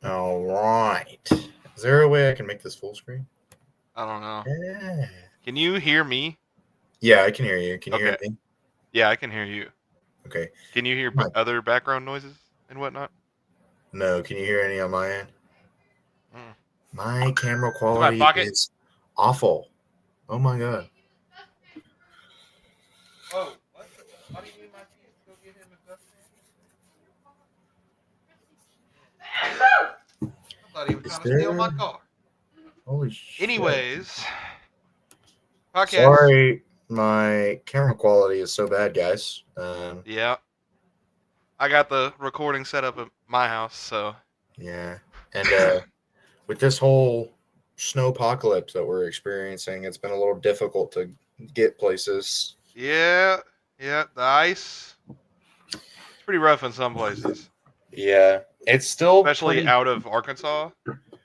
All right. Is there a way I can make this full screen? I don't know. Yeah. Can you hear me? Yeah, I can hear you. Can you hear Okay. me? Yeah, I can hear you. Okay. Can you hear My, other background noises and whatnot? no, can you hear any on my end? Mm. My camera Is my quality pocket? is awful. Oh my god. Oh, what? Why do you need my keys to go get him a dustpan? I thought he was Is trying to steal my there? car. Holy shit. Anyways, podcast. Sorry, my camera quality is so bad, guys. Yeah, I got the recording set up at my house, so Yeah. And with this whole snow apocalypse that we're experiencing, it's been a little difficult to get places. yeah, yeah. The ice. It's pretty rough in some places, Yeah. It's still especially pretty. out of Arkansas.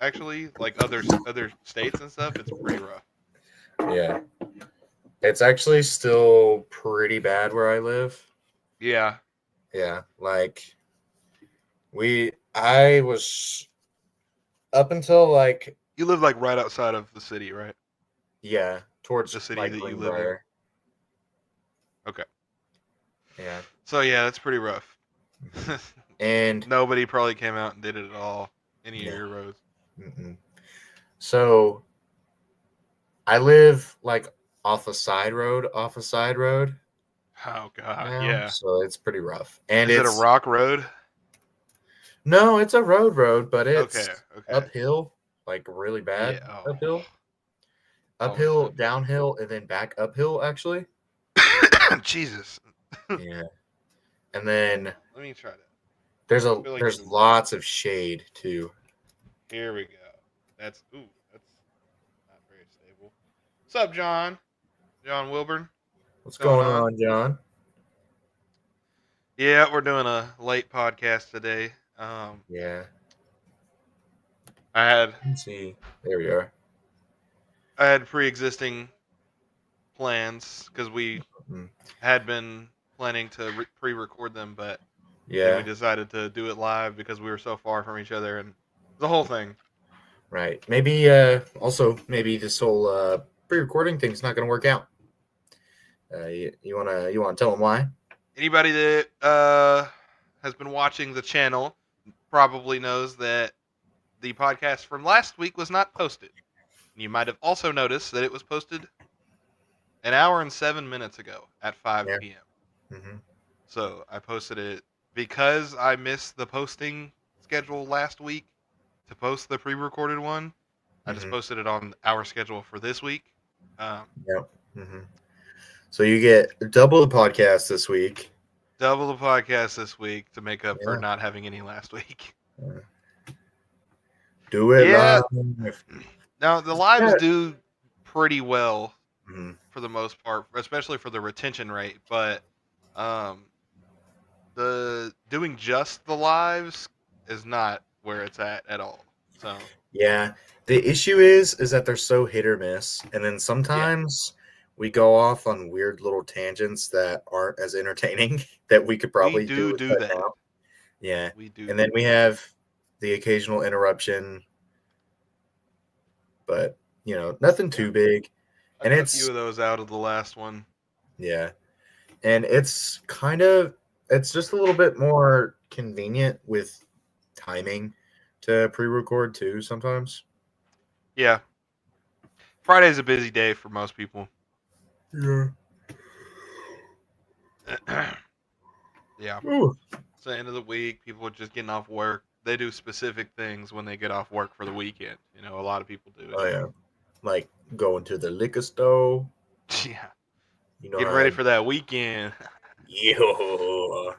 Actually, like other states and stuff, it's pretty rough. Yeah. It's actually still pretty bad where I live. Yeah, Yeah. Like, I was up until like, you live like right outside of the city, right? yeah, towards The city like that you live in. Greenbrier. Okay. Yeah. So yeah, that's pretty rough. And, Nobody probably came out and did it at all. Any of no. your roads. Mm-mm. So I live like off a side road Oh god, now, yeah. so it's pretty rough. And Is it a it's rock road? no, it's a road, but Okay, it's okay. uphill, like really Yeah. bad Oh, uphill, always uphill, uphill. downhill, and then back uphill actually. Jesus. Yeah, and then Let me try that. I feel like there's it's lots of shade too. here we go. That's that's not very stable. What's up, John? John Wilburn. What's What's going going on? on, John? Yeah, we're doing a late podcast today. Yeah, I had let's see. There we are. I had pre-existing plans because we Mm, had been planning to pre-record them, but then we yeah, decided to do it live because we were so far from each other and the whole thing. right. Maybe also maybe this whole pre-recording thing's not going to work out. You wanna tell them why? Anybody that has been watching the channel probably knows that the podcast from last week was not posted. You might have also noticed that it was posted an hour and 7 minutes ago at Yeah. 5 p.m. Hmm. So I posted it because I missed the posting schedule last week to post the pre-recorded one. I just Hmm. posted it on our schedule for this week. Um, Yep. Hmm. So you get double the podcast this week. double the podcast this week to make up for Yeah. not having any last week. Uh, Do it Yeah. live. Now the lives Yeah. do pretty well Hmm. for the most part, especially for the retention rate. But um, the doing just the lives is not where it's at all. So Yeah. The issue is that they're so hit or miss, and then yeah, sometimes we go off on weird little tangents that aren't as entertaining that we could we probably do do with do cutting that. out. Yeah. We do And do then we that. have the occasional interruption, but nothing Yeah, too big. I And cut a few it's of those out of the last one. yeah. And it's just a little bit more convenient with timing to pre-record too sometimes. Yeah, Friday's a busy day for most people. Yeah. Yeah, Ooh. it's the end of the week. People are just getting off work. They do specific things when they get off work for the weekend. A lot of people do it. Oh yeah. Like going to the liquor store. Yeah, You know getting how ready for that weekend. yeah.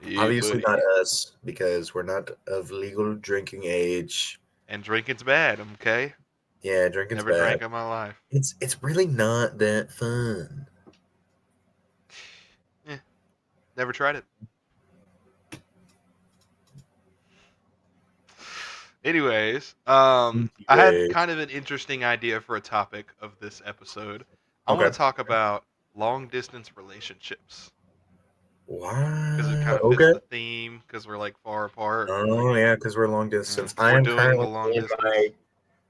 Yeah, Obviously not buddy. us because we're not of legal drinking age. And drinking's bad. Okay, Yeah, drinking's never bad. drank in my life. It's really not that fun. Eh, never tried it. Anyways, I had Anyway. kind of an interesting idea for a topic of this episode. I Okay. want to talk about long distance relationships. because it Wow. kind of fits Okay. the theme because we're like far apart. Oh yeah, because we're long Yeah, distance. I we're am doing the currently long in distance.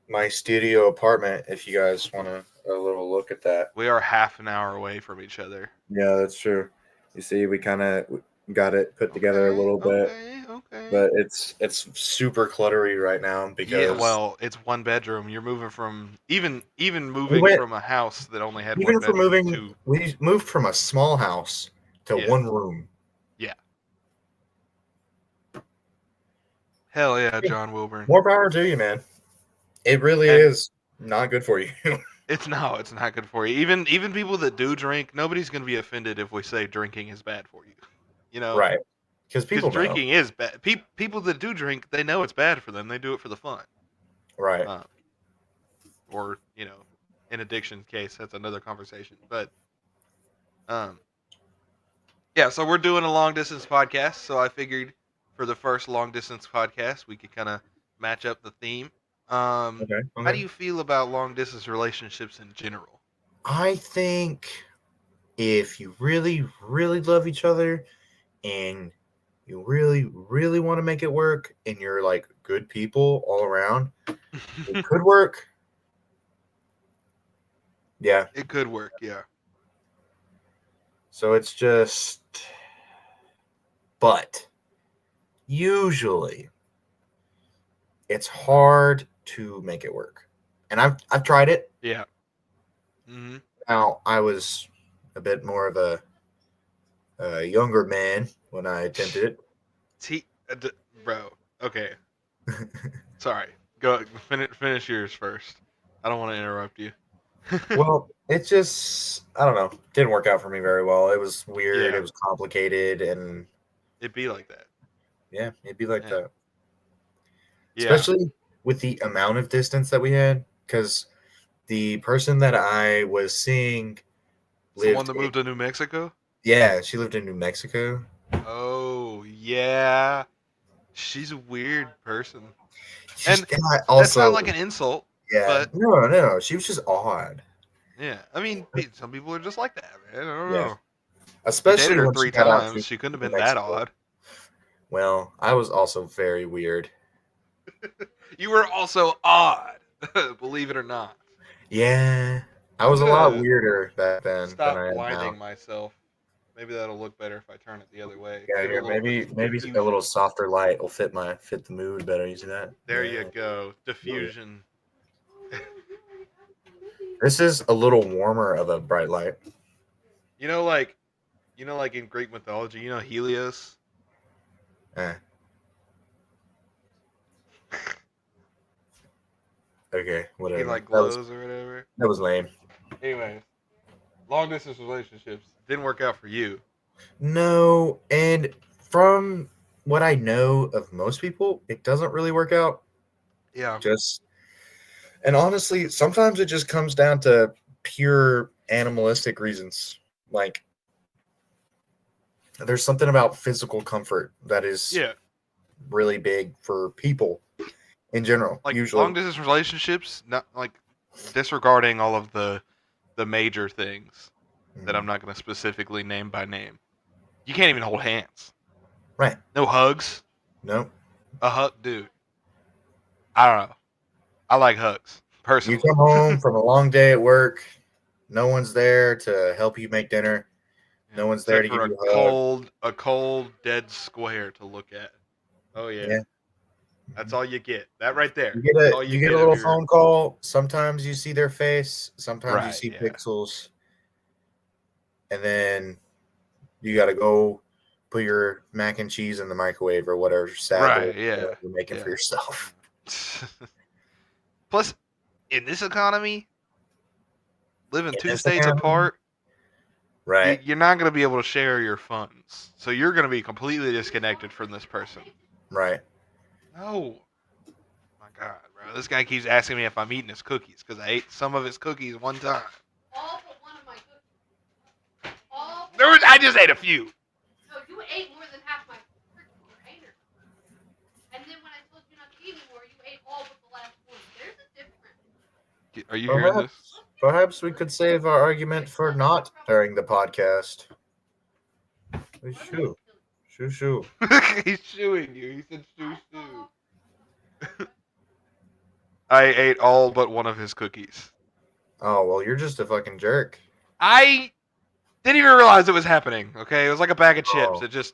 my studio apartment. If you guys want a little look at that. We are half an hour away from each other. Yeah, that's true. You see, we kind of got it put together a Okay, little bit, okay. but it's super cluttery right now Yeah, because well, it's one bedroom. You're moving from even we moving went from a house that only had one even for bedroom moving. to We moved from a small house to yeah, one room. yeah. Hell yeah, John Wilburn. More power to you, man. It really And is not good for you. it's not good for you. Even people that do drink, nobody's gonna be offended if we say drinking is bad for you. You know, Right. Because because people know. drinking is bad. People that do drink, they know it's bad for them. They do it for the fun. Right. Uh, or in addiction case, that's another conversation. But um, yeah, so we're doing a long distance podcast. So I figured for the first long distance podcast, we could kind of match up the theme. Okay. How do Okay. you feel about long distance relationships in general? I think if you really, really love each other and you really, really want to make it work and you're like good people all around, it could work. Yeah. It could work, yeah. So it's just, but usually it's hard to make it work. And I've tried it. Yeah. Hmm. Now I was a bit more of a younger man when I attempted it. T- bro. Okay. Sorry. Go finish yours first. I don't want to interrupt you. Well, it just I don't know, didn't work out for me very well. It was weird, Yeah. it was complicated, and It'd be like that. yeah, it'd be like Yeah. that. Yeah. Especially with the amount of distance that we had, because the person that I was seeing It's the one lived that in, moved to New Mexico? yeah, she lived in New Mexico. Oh, yeah. She's a weird person. She's And got that's not also, like an insult, yeah, but no, she was just odd. yeah. I mean, some people are just like that, man. I don't Yeah, know. You dated especially her when she three got out times. to She couldn't have New been that Mexico. odd. Well, I was also very weird. You were also odd, believe it or not. Yeah, I I'm was a lot gonna weirder back then than stop I am now. blinding myself. Maybe that'll look better if I turn it the other way. Yeah, Give a here little maybe a diffusion. little softer light will fit the mood better. You see that? There you Yeah. go. Diffusion. This is a little warmer of a bright light. You know, like like in Greek mythology, Helios. Eh. Okay, He whatever. like glows or whatever. That was lame. Anyway, long distance relationships didn't work out for you. No, and from what I know of most people, it doesn't really work out. Yeah. Just and honestly, sometimes it just comes down to pure animalistic reasons. Like there's something about physical comfort that is Yeah. really big for people in general, Like usually. long distance relationships, not like disregarding all of the major things that I'm Mhm. not going to specifically name by name. You can't even hold hands. Right. No hugs. No. A hug, dude. I don't know. I like hugs You personally. come home from a long day at work, no one's there to help you make dinner. Yeah, No one's there except to give for you a hug. a cold dead square to look at. Oh yeah, Yeah. that's all you get. That right there. You get That's a all you you get a get of little your phone call. Sometimes you see their face, sometimes you right. see Yeah. pixels, and then you got to go put your mac and cheese in the microwave or whatever sad Right. little Yeah. you're making for Yeah. yourself. Plus, in this economy, living In 2 states Instagram, apart, right? you're not going to be able to share your funds. So you're going to be completely disconnected from this person. Right. No. My God, bro. This guy keeps asking me if I'm eating his cookies because I ate some of his cookies one time. All but one of my cookies. I just ate a few. No, you ate more than half my freaking container. And then when I told you not to eat anymore, you ate all but the last one. There's a difference. Are you hearing this? Perhaps we could save our argument for not during the podcast. Shoo. Shoo shoo. He's shooing you. He said shoo shoo. I ate all but one of his cookies. Oh, well, you're just a fucking jerk. I didn't even realize it was happening. Okay, it was like a bag of chips. Oh. It just,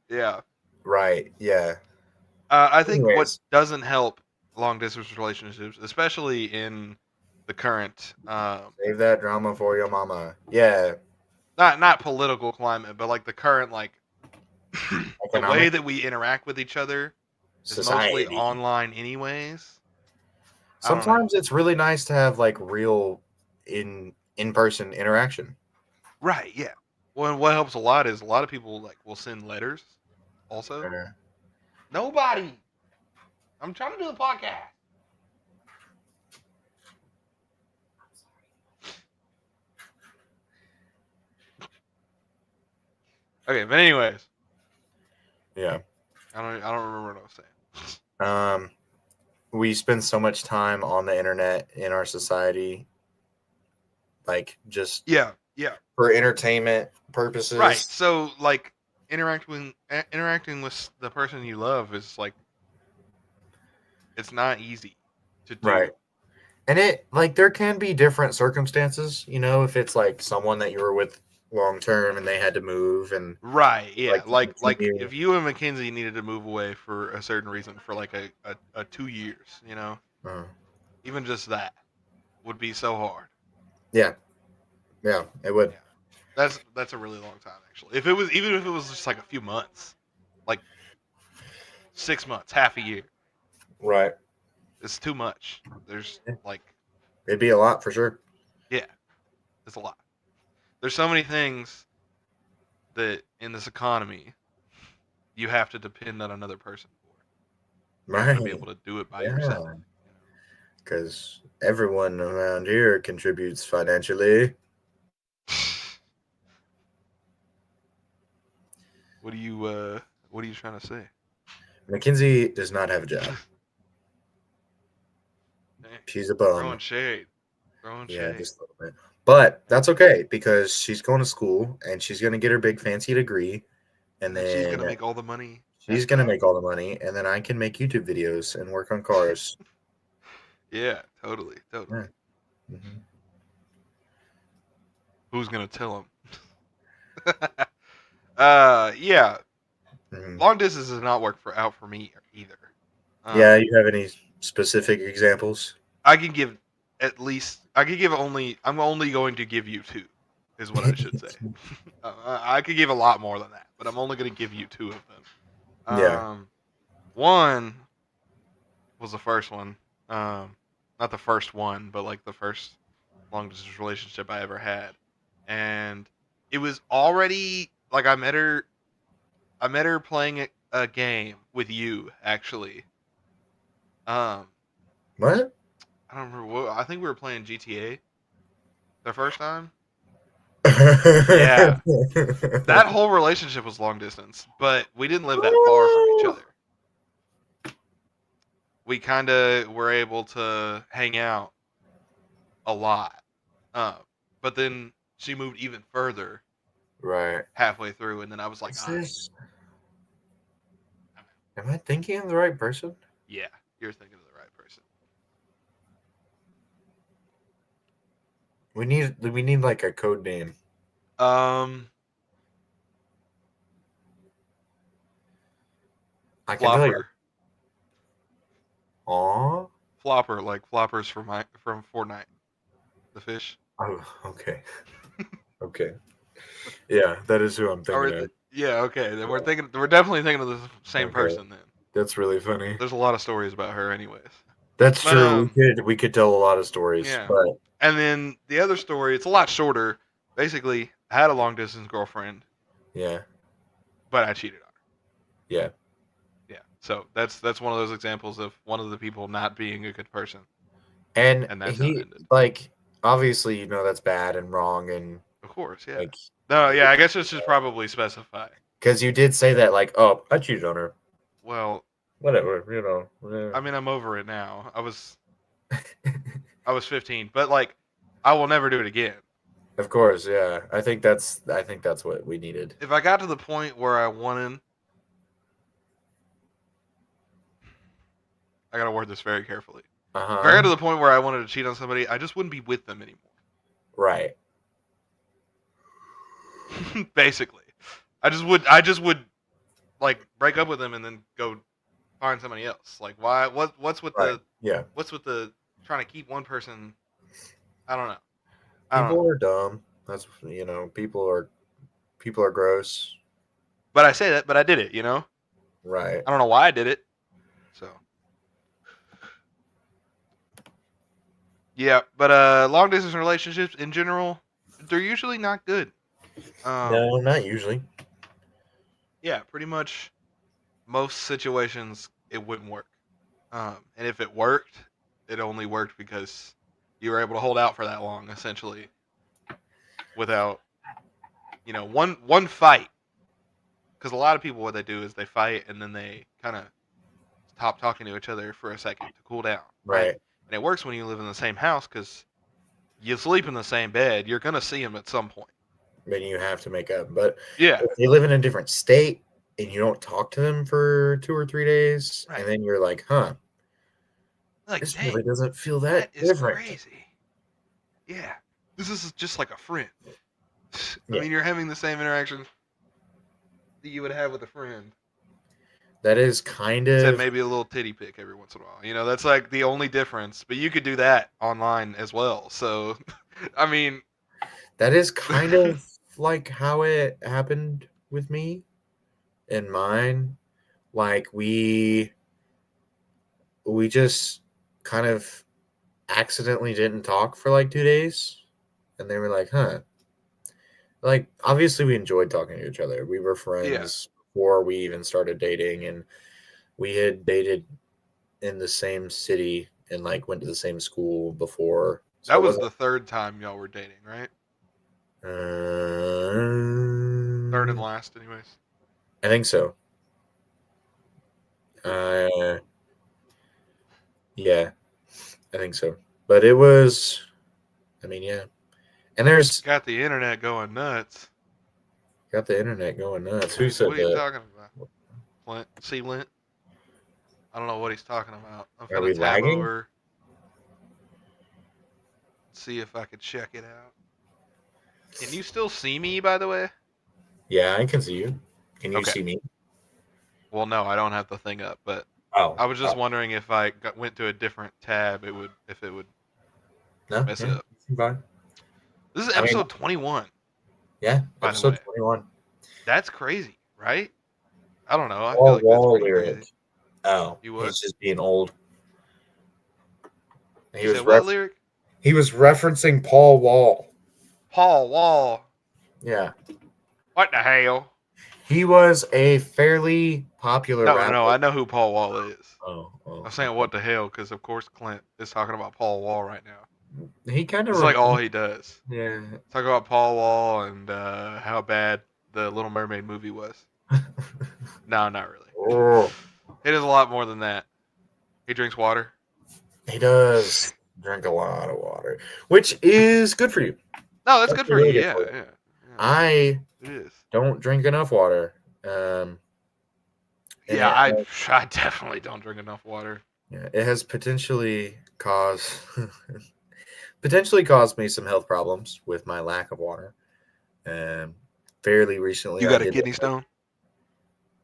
yeah. Right, yeah. I think what Anyways. doesn't help long distance relationships, especially in the current, Save that drama for your mama. Yeah. not political climate, but like the current the way Economic that we interact with each other is mostly society. online, anyways. I don't know. Sometimes it's really nice to have like real in-person interaction. Right? Yeah. Well, what helps a lot is a lot of people will send letters. Also, Yeah. nobody. I'm trying to do the podcast. Okay, but anyways, Yeah. I don't remember what I was saying. We spend so much time on the internet in our society, like just Yeah. for entertainment purposes. Right. So interacting with the person you love is it's not easy to do. Right. And it there can be different circumstances, if it's like someone that you were with long term and they had to move and Right. Yeah. Like continue. if you and Mackenzie needed to move away for a certain reason for a 2 years, even just that would be so hard. Yeah, it would. Yeah. That's a really long time actually. Even if it was just like a few months, like 6 months, half a year, Right. it's too much. There's It'd be a lot for sure. yeah, it's a lot. There's so many things that in this economy you have to depend on another person for. You have to be Right. able to do it by yourself. Because everyone around here contributes financially. What are you trying to say? Mackenzie does not have a job. She's a bum. Throwing shade. Yeah, just a little bit. But that's okay because she's going to school and she's going to get her big fancy degree. And then she's going to make all the money. She's going to make all the money. And then I can make YouTube videos and work on cars. Yeah, totally. Yeah. Mm-hmm. Who's going to tell him? Yeah. Mm-hmm. Long distance does not work out for me either. Yeah, you have any specific examples? I can give I'm only going to give you 2, is what I should say. I could give a lot more than that, but I'm only going to give you 2 of them. Yeah. One was the first one. Not the first one, but the first long distance relationship I ever had. And it was already I met her playing a game with you, actually. What? I don't remember I think we were playing GTA the first time. Yeah. That whole relationship was long distance, but we didn't live that far from each other. We kind of were able to hang out a lot. But then she moved even further. Right. Halfway through, and then I was like, am I thinking of the right person? Yeah, you're thinking of the right person. We need like a code name. I can tell you. Aww. Flopper, like floppers from Fortnite. The fish. Oh, okay. Okay. Yeah, that is who I'm thinking of. Yeah, okay. Then we're definitely thinking of the same person then. That's really funny. There's a lot of stories about her anyways. That's true. We could tell a lot of stories. Yeah. But and then the other story, it's a lot shorter. Basically, I had a long distance girlfriend. Yeah. But I cheated on her. Yeah. Yeah. So that's one of those examples of one of the people not being a good person. And that's how it ended. Obviously, that's bad and wrong, and of course, yeah. No, yeah, I guess it should probably specify. Because you did say that, I cheated on her. Well, whatever, Yeah. I mean, I'm over it now. I was 15, but I will never do it again. Of course, yeah. I think that's what we needed. If I got to the point where I wanted, I gotta word this very carefully. If I got to Uh-huh. the point where I wanted to cheat on somebody, I just wouldn't be with them anymore. Right. Basically, I just would like break up with them and then go find somebody else. Like, why? What's with Right. the Yeah. what's with the trying to keep one person? I don't know. I don't know. People are dumb. That's people are gross. But I say that, but I did it. Right. I don't know why I did it. So yeah, but long distance relationships in general, they're usually not good. No, not usually. Yeah, pretty much most situations it wouldn't work. And if it worked, it only worked because you were able to hold out for that long, essentially, without one fight. Because a lot of people, what they do is they fight and then they kind of stop talking to each other for a second to cool down, right? Right. And it works when you live in the same house because you sleep in the same bed. You're gonna see them at some point. Then you have to make up. But Yeah, if they live in a different state and you don't talk to them for 2 or 3 days, right. and then you're like, huh, Like, this dang, really doesn't feel that that is different. crazy. Yeah, this is just like a friend. I Yeah. mean, you're having the same interaction that you would have with a friend. That is kind Except of maybe a little titty pic every once in a while. That's like the only difference. But you could do that online as well. So, I mean, like how it happened with me and mine. Like we just kind of accidentally didn't talk for like 2 days, and they were like, huh. Like obviously we enjoyed talking to each other. We were yeah, friends before we even started dating, and we had dated in the same city and like went to the same school before. So that it was wasn't the third time y'all were dating, right? Third and uh, last, anyways. I think so. Cool. Yeah, I think so. But it was, I mean, yeah. And there's Got the internet going nuts. got the internet going nuts. Who said What are you that? talking about? Lint? See lint? I don't know what he's talking about. I'm Are finna we tab lagging? over, see if I could check it out. Can you still see me, by the way? Yeah, I can see you. Can you Okay. see me? Well, no, I don't have the thing up, but Oh, I was just oh. wondering if I went to a different tab, if it would No, mess it yeah, up. fine. This is I mean, episode 21, yeah, by the episode way. 21. That's crazy, right? I don't know. I feel Paul like that's Wall pretty lyric. crazy. Oh, You what? he's just being old. He You was said what lyric? he was referencing Paul Wall. Paul Wall. Yeah. What the hell? He was a fairly popular No, no, rapper. I know who Paul Wall is. Oh, I'm saying what the hell because of course Clint is talking about Paul Wall right now. he kind This of is like all he does. yeah. Talk about Paul Wall and how bad the Little Mermaid movie was. No, not really. Oh, It is a lot more than that. He drinks water. he does drink a lot of water, which is good for you. No, that's good Actually for you. really good Yeah, for you. yeah, yeah. I It is. don't drink enough water. And Yeah, it I definitely don't drink enough water. yeah, it has potentially caused me some health problems with my lack of water. Um, fairly recently, You I got a did. kidney stone?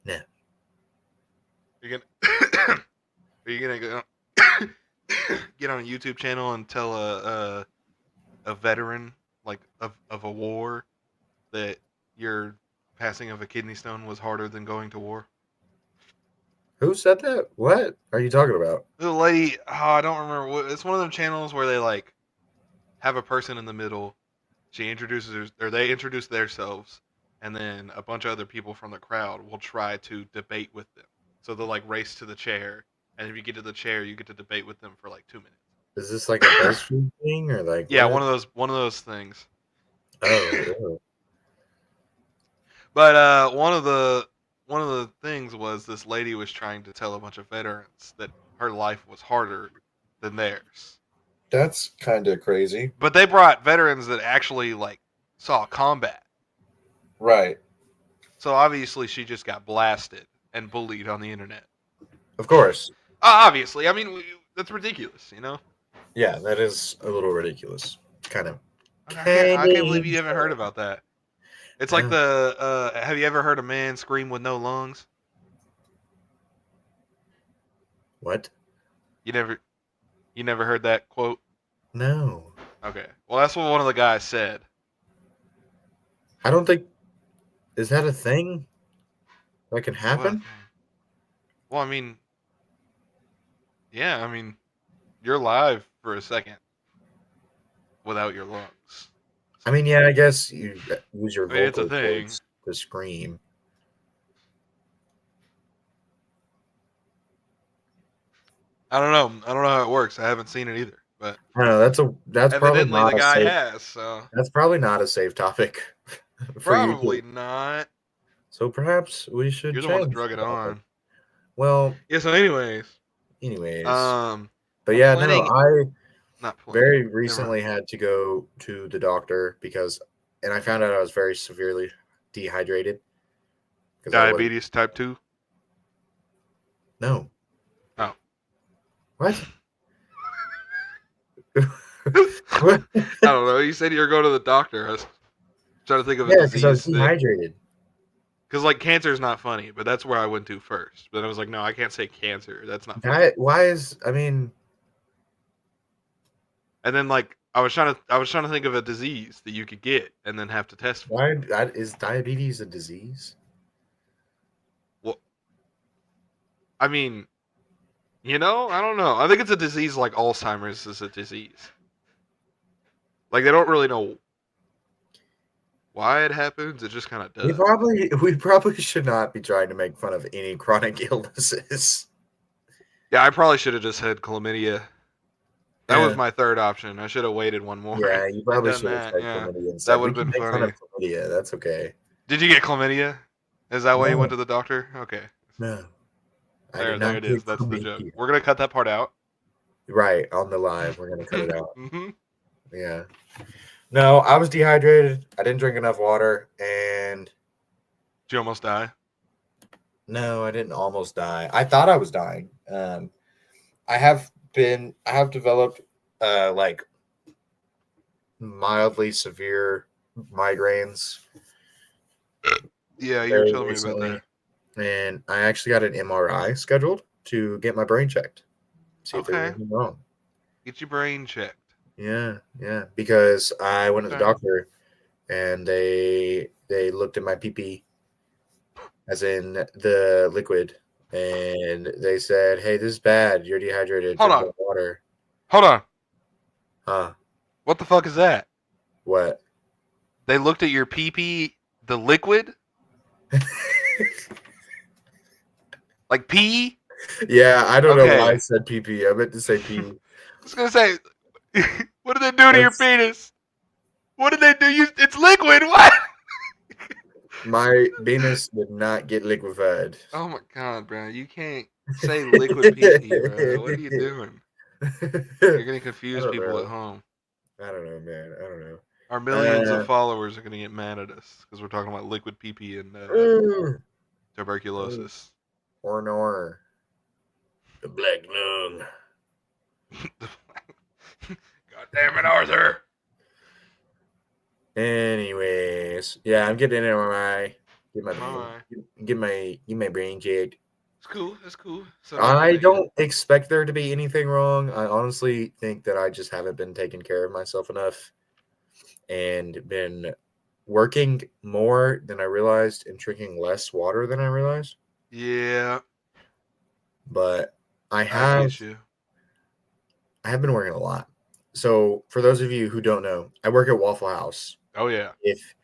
No, You're gonna are you gonna go get on a YouTube channel and tell a veteran like of a war that your passing of a kidney stone was harder than going to war? who said that? What are you talking about? The lady, I don't remember what. It's one of them channels where they like have a person in the middle. She introduces or they introduce themselves, and then a bunch of other people from the crowd will try to debate with them. So they'll like race to the chair, and if you get to the chair, you get to debate with them for like 2 minutes. Is this like a BuzzFeed thing or like Yeah, what? one of those things. Oh, But one of the things was this lady was trying to tell a bunch of veterans that her life was harder than theirs. That's kind of crazy. But they brought veterans that actually like saw combat. Right. So obviously she just got blasted and bullied on the internet. Of course. Obviously, I mean that's ridiculous, you know. Yeah, that is a little ridiculous. Kind of. I can't believe you haven't heard about that. It's like Yeah. the have you ever heard a man scream with no lungs? What? You never heard that quote? No. Okay. Well, that's what one of the guys said. I don't think. Is that a thing that can What? happen? Well, I mean, yeah, I mean, you're alive for a second without your lungs. I mean, yeah, I guess you use your I mean, it's a vocal thing. cords to scream. I don't know how it works. I haven't seen it either, but I don't know. That's probably evidently not the a guy safe. has. So That's probably not a safe topic for you. probably not. So perhaps we should You're the change one that drug it the topic. on. Well, Yeah. So, anyways, but yeah, planning- no, I not planning. very recently had to go to the doctor and I found out I was very severely dehydrated. Diabetes type 2. No. Oh. What? I don't know. You said you were going to the doctor. I was trying to think of a Yeah, because I was disease. dehydrated. Because like cancer is not funny, but that's where I went to first. But I was like, no, I can't say cancer. That's not funny. And then like I was trying to think of a disease that you could get and then have to test for. Is diabetes a disease? Well, I mean, I don't know. I think it's a disease like Alzheimer's is a disease. Like they don't really know why it happens. It just kind of does. We probably should not be trying to make fun of any chronic illnesses. Yeah, I probably should have just said chlamydia. That was my third option. I should have waited one more. Yeah, you probably should have said chlamydia instead. That would have been funny. Chlamydia, that's okay. Did you get chlamydia? Is that why you went to the doctor? Okay. No. There it is. That's the joke. We're gonna cut that part out. Right, on the live. We're gonna cut it out. Mm-hmm. Yeah. No, I was dehydrated. I didn't drink enough water, and did you almost die? No, I didn't almost die. I thought I was dying. I have developed like mildly severe migraines. Yeah, you were telling me about that. And I actually got an MRI scheduled to get my brain checked. See if there's anything wrong. Get your brain checked. Yeah, because I went to the doctor and they looked at my pee, as in the liquid, and they said, "Hey, this is bad. You're dehydrated. Hold on. Water." Hold on. Huh? What the fuck is that? What? They looked at your pee, the liquid? Like pee? Yeah, I don't know why I said pee. I meant to say pee. I was gonna say, what did they do to your penis? What did they do? It's liquid. What? My penis did not get liquefied. Oh my god, bro! You can't say liquid pee, bro. What are you doing? You're gonna confuse people at home. I don't know, man. I don't know. Our millions of followers are gonna get mad at us because we're talking about liquid pee and tuberculosis. Or the black lung. God damn it, Arthur. Anyways, yeah, I'm getting an MRI. Get my brain checked. It's cool. It's cool. So I don't expect there to be anything wrong. I honestly think that I just haven't been taking care of myself enough and been working more than I realized and drinking less water than I realized. Yeah. But I have been working a lot. So for those of you who don't know, I work at Waffle House. Oh yeah. If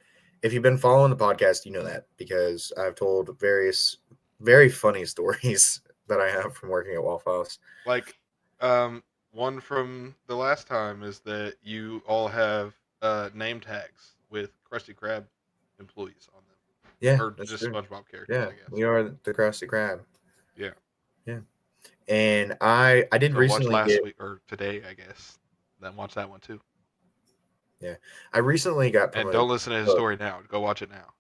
you've been following the podcast, you know that because I've told various very funny stories that I have from working at Waffle House. Like one from the last time is that you all have name tags with Krusty Krab employees on them. Yeah. Or just true. SpongeBob characters, yeah, I guess. We are the Krusty Krab. Yeah. Yeah. And I did recently last week or today, I guess. then watch that one too. I recently got And promoted. don't listen to his story now. Go watch it now.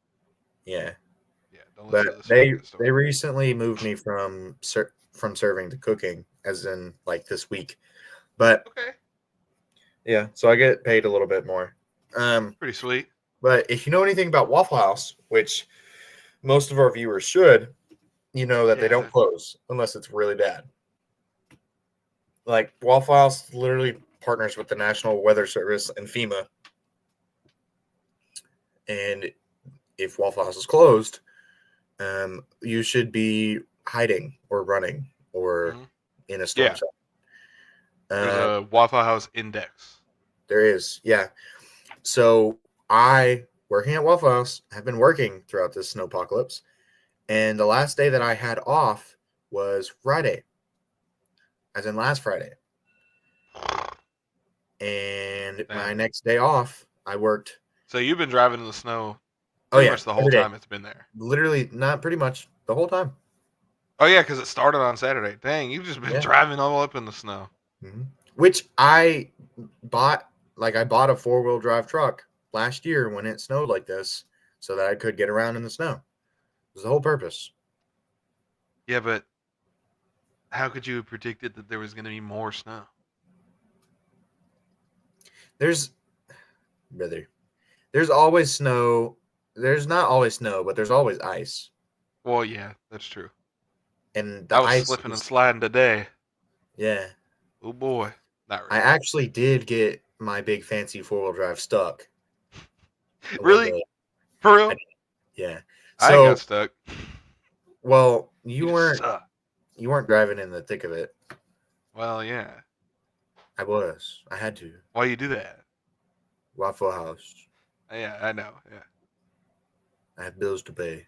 Yeah, Yeah, don't listen but to the they story. recently moved me from serving to cooking, as in like this week. But Okay, yeah, so I get paid a little bit more. pretty sweet. But if you know anything about Waffle House, which most of our viewers should, you know that they don't close unless it's really bad. Like Waffle House literally partners with the National Weather Service and FEMA. And if Waffle House is closed, you should be hiding or running or in a storm zone. There's a Waffle House index. There is, yeah. So I, working at Waffle House, have been working throughout this snowpocalypse. And the last day that I had off was Friday, as in last Friday. And my next day off, I worked. So you've been driving in the snow Pretty much the whole time it's been there. Literally, not pretty much the whole time. Oh, yeah, because it started on Saturday. Dang, you've just been driving all up in the snow. Mm-hmm. Which I bought, I bought a 4-wheel drive truck last year when it snowed like this so that I could get around in the snow. It was the whole purpose. Yeah, but how could you have predicted that there was going to be more snow? There's always snow. There's not always snow, but there's always ice. Well, yeah, that's true. And the I was ice slipping and sliding today. Yeah. Oh boy. Not really. I actually did get my big fancy 4-wheel drive stuck. Really? For real? Yeah. So, I got stuck. Well, you weren't driving in the thick of it. Well, yeah. I was. I had to. Why you do that? Waffle House. Yeah, I know. Yeah. I have bills to pay.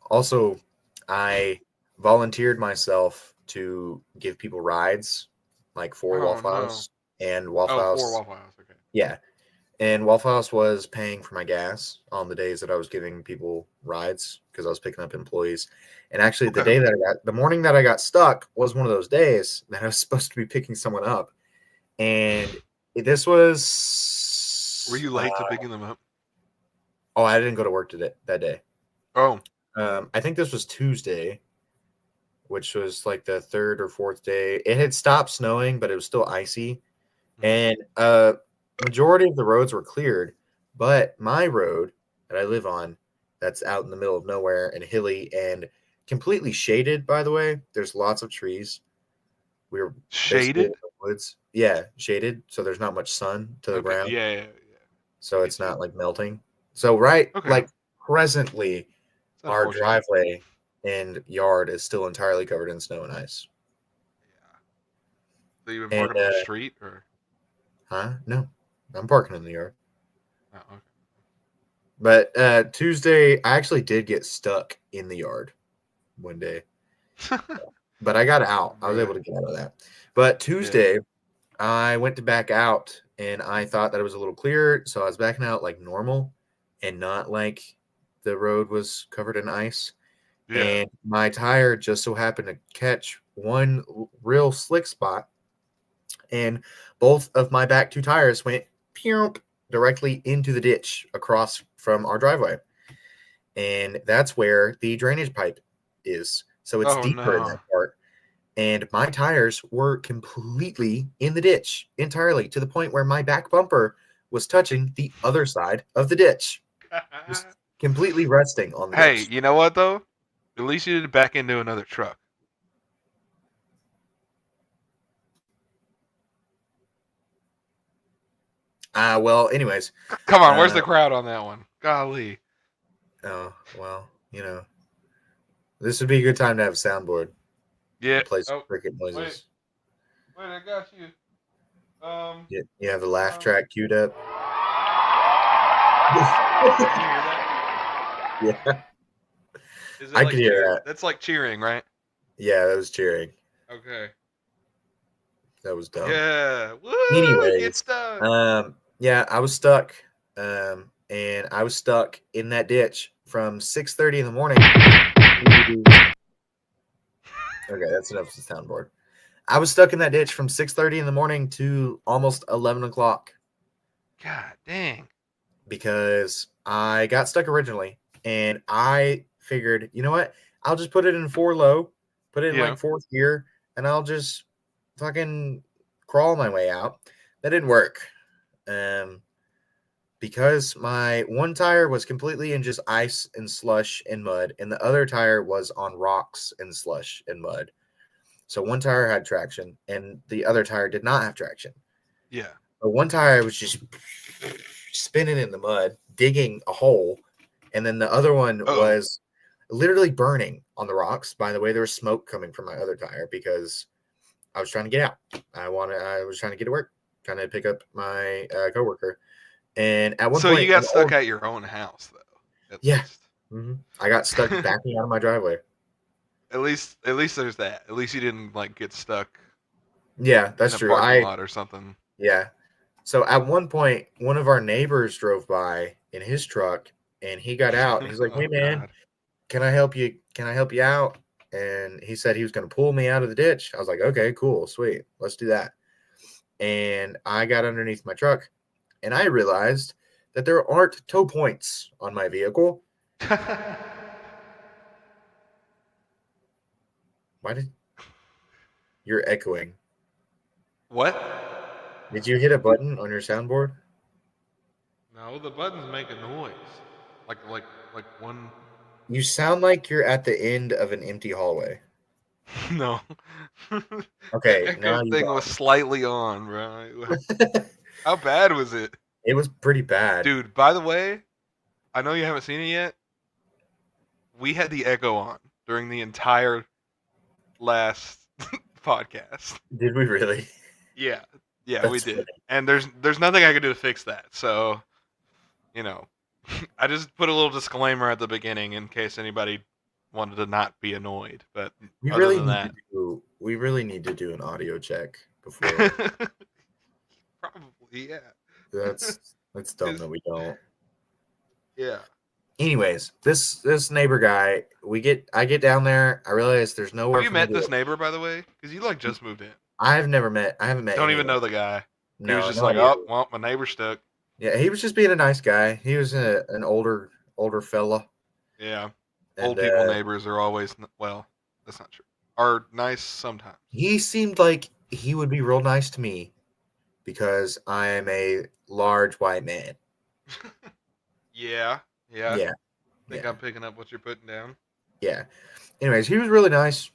Also, I volunteered myself to give people rides, like for Waffle House and Waffle House. For Waffle House, okay. Yeah. And Waffle House was paying for my gas on the days that I was giving people rides because I was picking up employees. And actually, the morning that I got stuck was one of those days that I was supposed to be picking someone up. And this was. Were you late to picking them up? Oh, I didn't go to work that day. Oh. I think this was Tuesday, which was like the 3rd or 4th day. It had stopped snowing, but it was still icy. And majority of the roads were cleared, but my road that I live on, that's out in the middle of nowhere and hilly and completely shaded, by the way. There's lots of trees. We were shaded in the woods. Yeah, shaded, so there's not much sun to the ground. Yeah. So it's not like melting. So presently, our driveway and yard is still entirely covered in snow and ice. Yeah. So you been parking on the street or? Huh? No, I'm parking in the yard. Oh, okay. But Tuesday, I actually did get stuck in the yard one day. But I got out. I was able to get out of that. But Tuesday, I went to back out, and I thought that it was a little clearer, so I was backing out like normal and not like the road was covered in ice. Yeah. And my tire just so happened to catch one real slick spot, and both of my back 2 tires went directly into the ditch across from our driveway. And that's where the drainage pipe is. So it's deeper in that part. And my tires were completely in the ditch entirely, to the point where my back bumper was touching the other side of the ditch. Just completely resting on the ditch. Hey, you know what, though? At least you didn't back into another truck. Well, anyways. Come on, where's the crowd on that one? Golly. Oh, well, this would be a good time to have a soundboard. Yeah. Play some cricket noises. Wait, I got you. You have the laugh track queued up. Yeah. I could hear that. That's like cheering, right? Yeah, that was cheering. Okay. That was dumb. Yeah. Woo! Anyways, get stuck. Yeah, I was stuck. And I was stuck in that ditch from 6:30 in the morning. Okay, that's enough of the soundboard. I was stuck in that ditch from 6:30 in the morning to almost 11 o'clock God dang. because I got stuck originally, and I figured, you know what? I'll just put it in 4 low, put it in Yeah. like 4th gear, and I'll just fucking crawl my way out. That didn't work. Because my one tire was completely in just ice and slush and mud, and the other tire was on rocks and slush and mud. So one tire had traction, and the other tire did not have traction. Yeah. But one tire was just spinning in the mud, digging a hole, and then the other one was literally burning on the rocks. By the way, there was smoke coming from my other tire because I was trying to get out. I was trying to get to work, trying to pick up my coworker. And at one So point, you got stuck at your own house, though. At Yeah. least. I got stuck backing out of my driveway. At least there's that. At least you didn't like get stuck Yeah, that's in a true. parking lot or something. Yeah. So at one point, one of our neighbors drove by in his truck, and he got out. And he's like, "Hey, man, God. can I help you? Can I help you out?" And he said he was going to pull me out of the ditch. I was like, "Okay, cool, sweet, let's do that." And I got underneath my truck, and I realized that there aren't tow points on my vehicle. Why did you're echoing? What? Did you hit a button on your soundboard? No, the button's making noise. Like one. You sound like you're at the end of an empty hallway. No. Okay, The echo now you thing got was slightly on, bro. How bad was it? It was pretty bad. Dude, by the way, I know you haven't seen it yet. We had the echo on during the entire last podcast. Did we really? Yeah, we That's did. funny. And there's nothing I can do to fix that. So, you know, I just put a little disclaimer at the beginning in case anybody wanted to not be annoyed. But We other really than need that, we really need to do an audio check before. probably yeah. That's dumb that we don't. Yeah. Anyways, this neighbor guy, I get down there, I realize there's nowhere. Have you for me met to this go. neighbor, by the way? Because you like just moved in. I haven't met Don't even anyone. know the guy. No, He was just no like, idea. oh, well, my neighbor's stuck. Yeah, he was just being a nice guy. He was an older fella. Yeah. And, Old people neighbors are always, well, that's not true. Are nice sometimes. He seemed like he would be real nice to me because I am a large white man. Yeah. Yeah. think yeah. I'm picking up what you're putting down. Yeah. Anyways, he was really nice.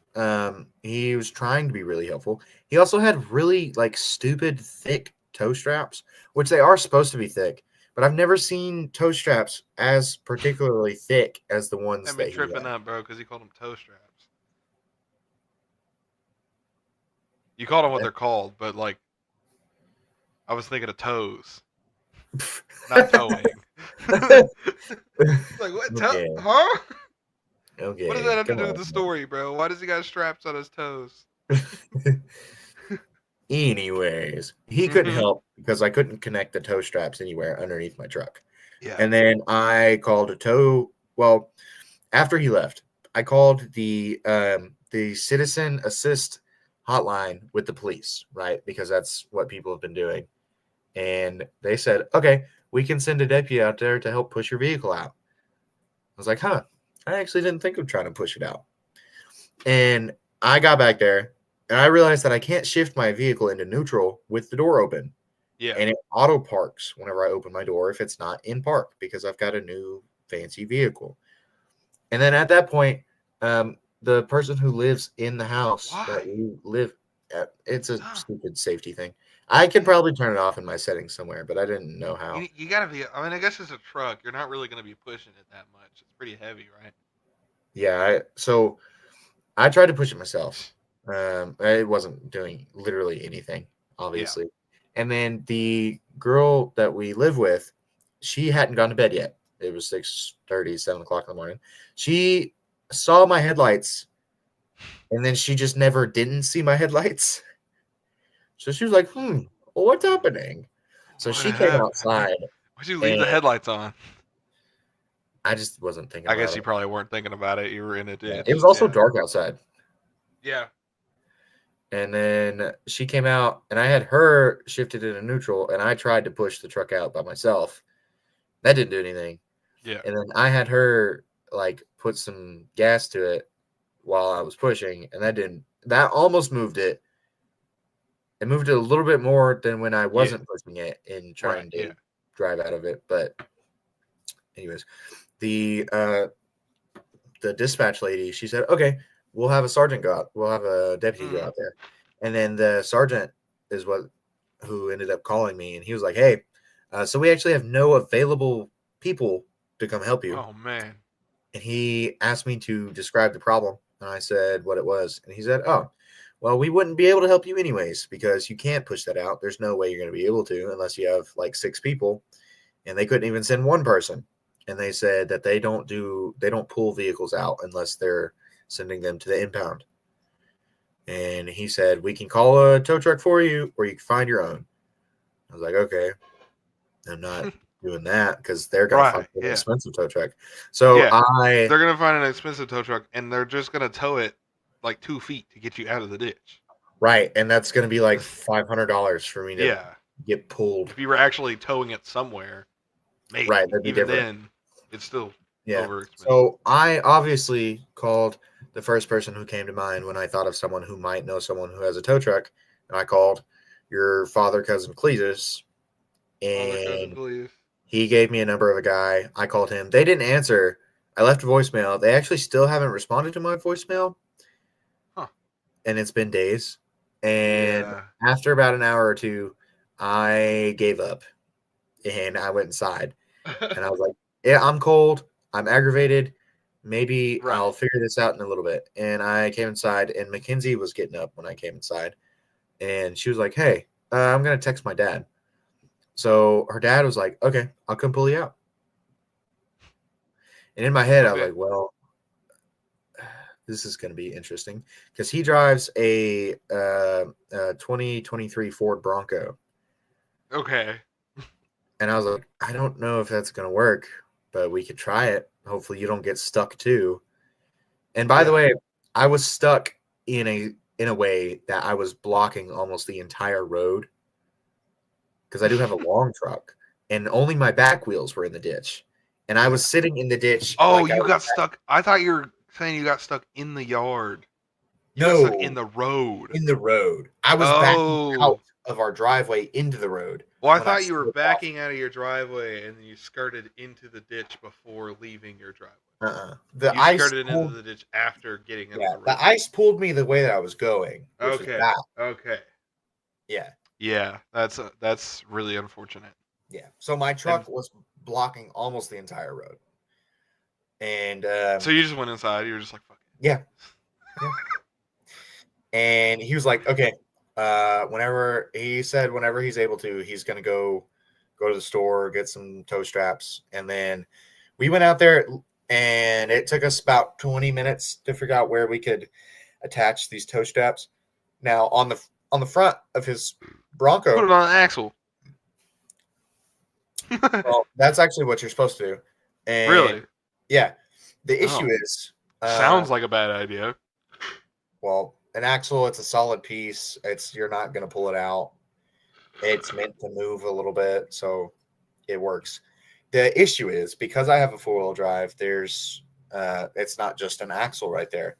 He was trying to be really helpful. He also had really like stupid thick toe straps, which they are supposed to be thick, but I've never seen toe straps as particularly thick as the ones I've that been he tripping had. up, bro, because he called them toe straps. You called them what they're called, but like, I was thinking of toes, not towing. Like what? Okay. Huh? Okay. What does that have to come do with on, the story, bro? Why does he got straps on his toes? man. Anyways, he couldn't Mhm. help because I couldn't connect the toe straps anywhere underneath my truck. Yeah. And then I called a tow. Well, after he left, I called the citizen assist hotline with the police, right? Because that's what people have been doing. And they said, okay, we can send a deputy out there to help push your vehicle out. I was like, huh, I actually didn't think of trying to push it out. And I got back there and I realized that I can't shift my vehicle into neutral with the door open. Yeah. And it auto parks whenever I open my door if it's not in park because I've got a new fancy vehicle. And then at that point, the person who lives in the house that we live at, it's a stupid safety thing. I could probably turn it off in my settings somewhere, but I didn't know how. You gotta be. I mean, I guess it's a truck. You're not really gonna be pushing it that much. It's pretty heavy, right? Yeah. So I tried to push it myself. It wasn't doing literally anything, obviously. Yeah. And then the girl that we live with, she hadn't gone to bed yet. It was 6:30, 7 o'clock in the morning. She saw my headlights, and then she just never didn't see my headlights. So she was like, well, what's happening? So she came outside. Why'd you leave the headlights on? I just wasn't thinking I about it. guess you probably weren't thinking about it. You were in a ditch. Yeah. It was also dark outside. Yeah. And then she came out, and I had her shifted into neutral, and I tried to push the truck out by myself. That didn't do anything. Yeah. And then I had her like put some gas to it while I was pushing, and that almost moved it. It moved it a little bit more than when I wasn't pushing it and trying to drive out of it. But anyways, the dispatch lady, she said, okay, we'll have a sergeant go out. We'll have a deputy go out there. And then the sergeant is who ended up calling me, and he was like, hey, so we actually have no available people to come help you. Oh, man. And he asked me to describe the problem, and I said what it was. And he said, oh, well, we wouldn't be able to help you anyways because you can't push that out. There's no way you're going to be able to unless you have like 6 people, and they couldn't even send one person. And they said that they don't pull vehicles out unless they're sending them to the impound. And he said, we can call a tow truck for you, or you can find your own. I was like, okay, I'm not doing that because they're going to find an expensive tow truck. So they're going to find an expensive tow truck, and they're just going to tow it like 2 feet to get you out of the ditch. Right, and that's going to be like $500 for me to get pulled. If you were actually towing it somewhere, maybe. Right, that'd be even different. Then, it's still Yeah. overexpensive. So I obviously called the first person who came to mind when I thought of someone who might know someone who has a tow truck, and I called your father, cousin Cletus, and he gave me a number of a guy. I called him. They didn't answer. I left a voicemail. They actually still haven't responded to my voicemail. Huh. And it's been days. And after about an hour or two, I gave up. And I went inside. And I was like, yeah, I'm cold. I'm aggravated. Maybe I'll figure this out in a little bit. And I came inside, and Mackenzie was getting up when I came inside. And she was like, hey, I'm going to text my dad. So her dad was like, okay, I'll come pull you out. And in my head, I was like, well, this is going to be interesting because he drives a 2023 Ford Bronco. Okay. And I was like, I don't know if that's going to work, but we could try it. Hopefully you don't get stuck too. And by the way, I was stuck in a way that I was blocking almost the entire road because I do have a long truck, and only my back wheels were in the ditch. And I was sitting in the ditch. Oh, you got stuck. I thought you were saying you got stuck in the yard. You got stuck in the road. In the road. I was backing out of our driveway into the road. Well, I thought you were backing out of your driveway and you skirted into the ditch before leaving your driveway. The you ice skirted into the ditch after getting into the road. The ice pulled me the way that I was going. Okay. Okay. Yeah. Yeah, that's really unfortunate. Yeah. So my truck was blocking almost the entire road. And so you just went inside. You were just like, fuck it. Yeah. And he was like, okay, whenever he's able to, he's gonna go to the store, get some tow straps. And then we went out there, and it took us about 20 minutes to figure out where we could attach these tow straps. Now on the front of his Bronco, put it on an axle. Well, that's actually what you're supposed to do. And really? Yeah. The issue is sounds like a bad idea. Well, an axle, it's a solid piece. You're not going to pull it out. It's meant to move a little bit, so it works. The issue is because I have a 4-wheel drive, there's it's not just an axle right there.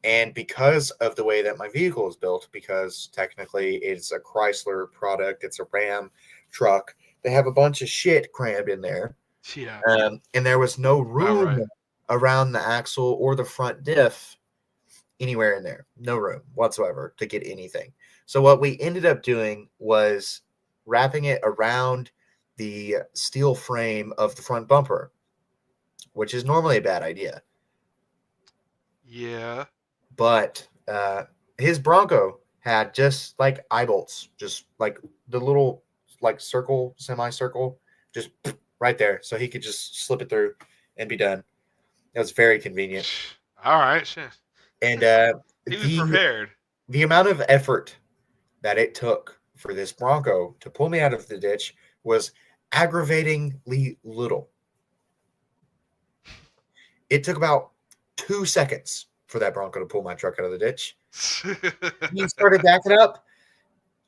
And because of the way that my vehicle is built, because technically it's a Chrysler product, it's a Ram truck, they have a bunch of shit crammed in there. Yeah. And there was no room around the axle or the front diff anywhere in there. No room whatsoever to get anything. So what we ended up doing was wrapping it around the steel frame of the front bumper, which is normally a bad idea. Yeah. But his Bronco had just like eye bolts, just like the little like circle, semicircle, just right there. So he could just slip it through and be done. It was very convenient. All right. Shit. And he was prepared. The amount of effort that it took for this Bronco to pull me out of the ditch was aggravatingly little. It took about 2 seconds for that Bronco to pull my truck out of the ditch. He started backing up.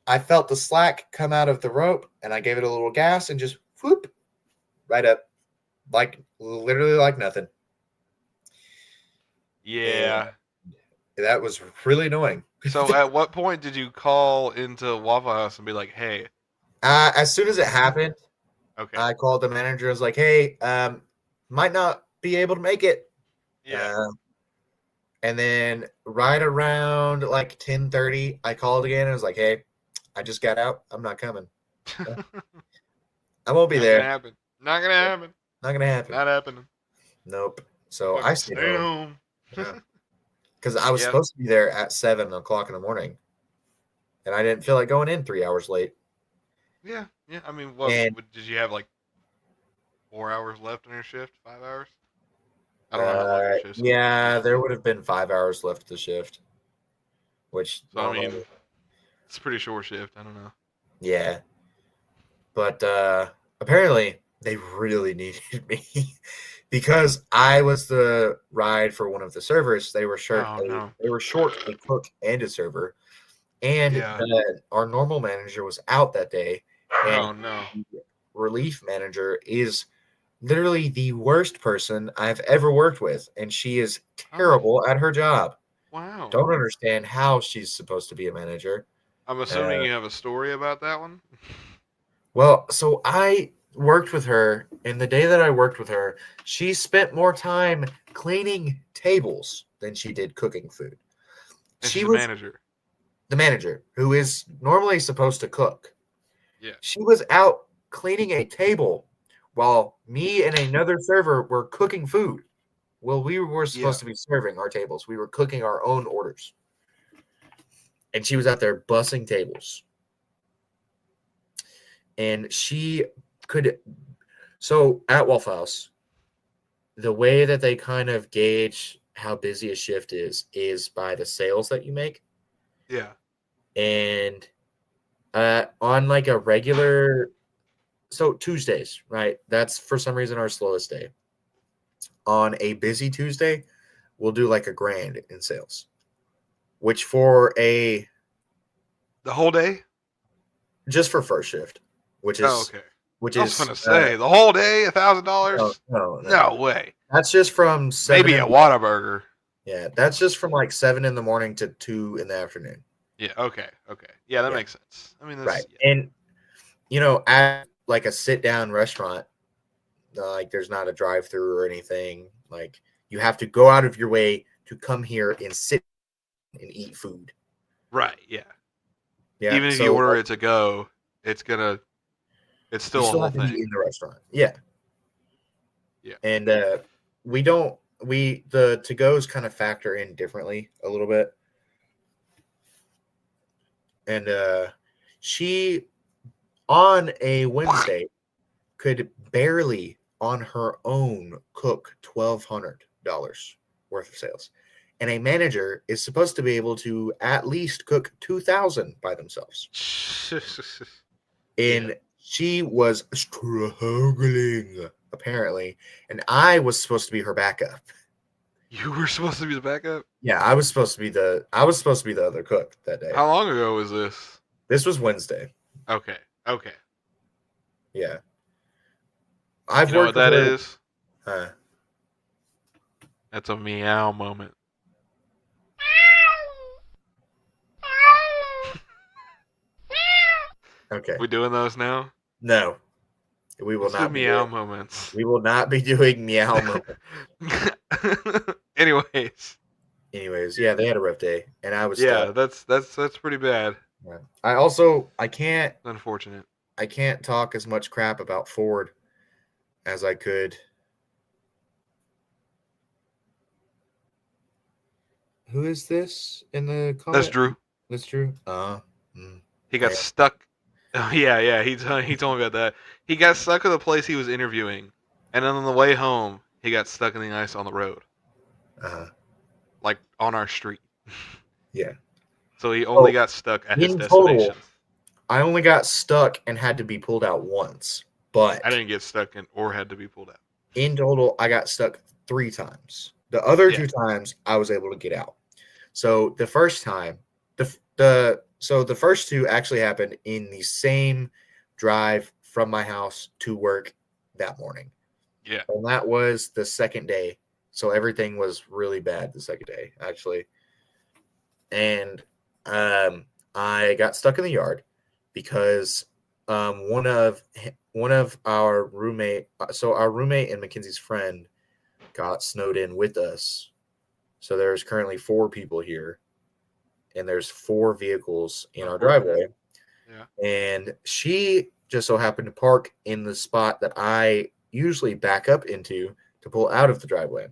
I felt the slack come out of the rope, and I gave it a little gas and just whoop right up, like literally like nothing. Yeah. And that was really annoying. So at what point did you call into Waffle House and be like, "Hey"? As soon as it happened, Okay. I called the manager. I was like, "Hey, might not be able to make it." Yeah. And then right around like 10:30, I called again. I was like, "Hey, I just got out. I'm not coming. I won't be Not there. gonna happen. Not gonna happen. Not gonna happen. Not happening. Nope." So I Fucking stayed stay home home. because I was Yep. supposed to be there at 7 o'clock in the morning, and I didn't feel like going in 3 hours late. Yeah. Yeah. I mean, what And did you have like 4 hours left on your shift? 5 hours? I don't know how long your shifts are. yeah, there would have been 5 hours left of the shift, which So I normally, mean, it's a pretty short shift. I don't know. yeah. But apparently they really needed me because I was the ride for one of the servers. They were short. Oh no. They were short a cook and a server, and Yeah. our normal manager was out that day, and Oh no. the relief manager is literally the worst person I've ever worked with, and she is terrible at her job. Wow. Don't understand how she's supposed to be a manager. I'm assuming you have a story about that one. Well, so I worked with her, and the day that I worked with her, she spent more time cleaning tables than she did cooking food. And She she's a was manager. the manager who is normally supposed to cook. Yeah. She was out cleaning a table while me and another server were cooking food. Well, we were supposed to be serving our tables. We were cooking our own orders. And she was out there bussing tables. And she could. So at Waffle House, the way that they kind of gauge how busy a shift is by the sales that you make. Yeah. And on like a regular, so Tuesdays, right? That's for some reason our slowest day. On a busy Tuesday, we'll do like $1,000 in sales, which for The whole day? just for first shift, which is Oh, okay. which I was is gonna say the whole day, $1,000. No way. That's just from 7 Maybe a Whataburger. Yeah, that's just from like 7 in the morning to 2 in the afternoon. Yeah. Okay. Yeah, that Yeah. makes sense. I mean, that's, Right. Yeah. And at like a sit down restaurant, like there's not a drive through or anything. Like you have to go out of your way to come here and sit and eat food. Right. Yeah. Yeah. Even if you order it to go, it's still you a still whole have to be thing. in the restaurant. Yeah. Yeah. And the to goes kind of factor in differently a little bit. And she on a Wednesday could barely on her own cook $1,200 worth of sales. And a manager is supposed to be able to at least cook 2,000 by themselves. And she was struggling, apparently. And I was supposed to be her backup. You were supposed to be the backup? Yeah, I was supposed to be the other cook that day. How long ago was this? This was Wednesday. Okay. Yeah. I've You know worked what that with her. is? Huh. That's a meow moment. Okay. We doing those now? No. We will Let's do not be meow doing, moments. we will not be doing meow moments. Anyways, Yeah, they had a rough day, and I was stuck. that's pretty bad. Yeah. I can't Unfortunate. talk as much crap about Ford as I could. Who is this in the comment? That's Drew. That's Drew. He got Yeah. stuck. Oh, yeah. He told me about that. He got stuck at the place he was interviewing, and then on the way home, he got stuck in the ice on the road, like on our street. Yeah. So he only got stuck at his in destination. total, I only got stuck and had to be pulled out once, but I didn't get stuck or had to be pulled out. in total, I got stuck 3 times. The other Yeah. 2 times, I was able to get out. So the first time, the first two actually happened in the same drive from my house to work that morning. Yeah. And that was the second day. So everything was really bad the second day, actually. And I got stuck in the yard because one of our roommate, so our roommate and Mackenzie's friend got snowed in with us. So there's currently 4 people here, and there's 4 vehicles in our driveway. Yeah. And she just so happened to park in the spot that I usually back up into to pull out of the driveway.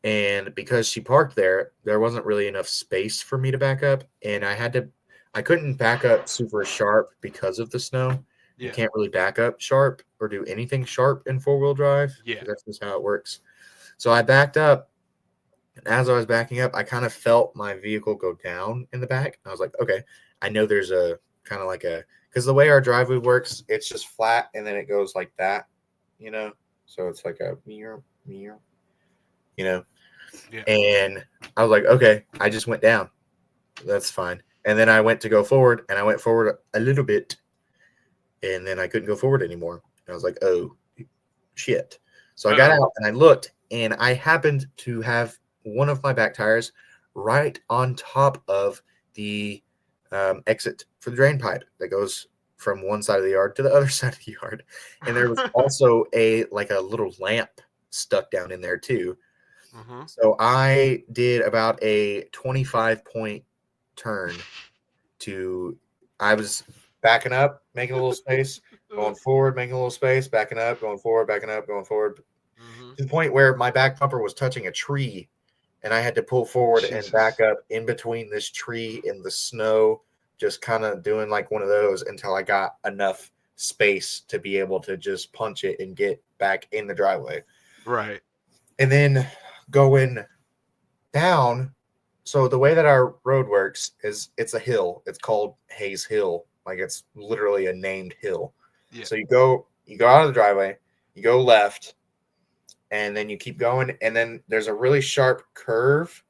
And because she parked there, there wasn't really enough space for me to back up, and I couldn't back up super sharp because of the snow. You Yeah. can't really back up sharp or do anything sharp in 4-wheel drive. Yeah. That's just how it works. So I backed up, and as I was backing up, I kind of felt my vehicle go down in the back. I was like, okay, I know there's a kind of like because the way our driveway works, it's just flat and then it goes like that, you know? So it's like a mirror, you know? Yeah. And I was like, okay, I just went down. That's fine. And then I went to go forward, and I went forward a little bit, and then I couldn't go forward anymore. And I was like, oh, shit. So I got out, and I looked, and I happened to have one of my back tires right on top of the exit for the drain pipe that goes from one side of the yard to the other side of the yard. And there was also a little lamp stuck down in there too. Mm-hmm. So I did about a 25-point turn I was backing up, making a little space, going forward, making a little space, backing up, going forward, backing up, going forward, to the point where my back bumper was touching a tree, and I had to pull forward and back up in between this tree and the snow, just kind of doing like one of those until I got enough space to be able to just punch it and get back in the driveway. Right. And then going down, so the way that our road works is it's a hill. It's called Hayes Hill. Like, it's literally a named hill. Yeah. So you go out of the driveway, you go left, and then you keep going, and then there's a really sharp curve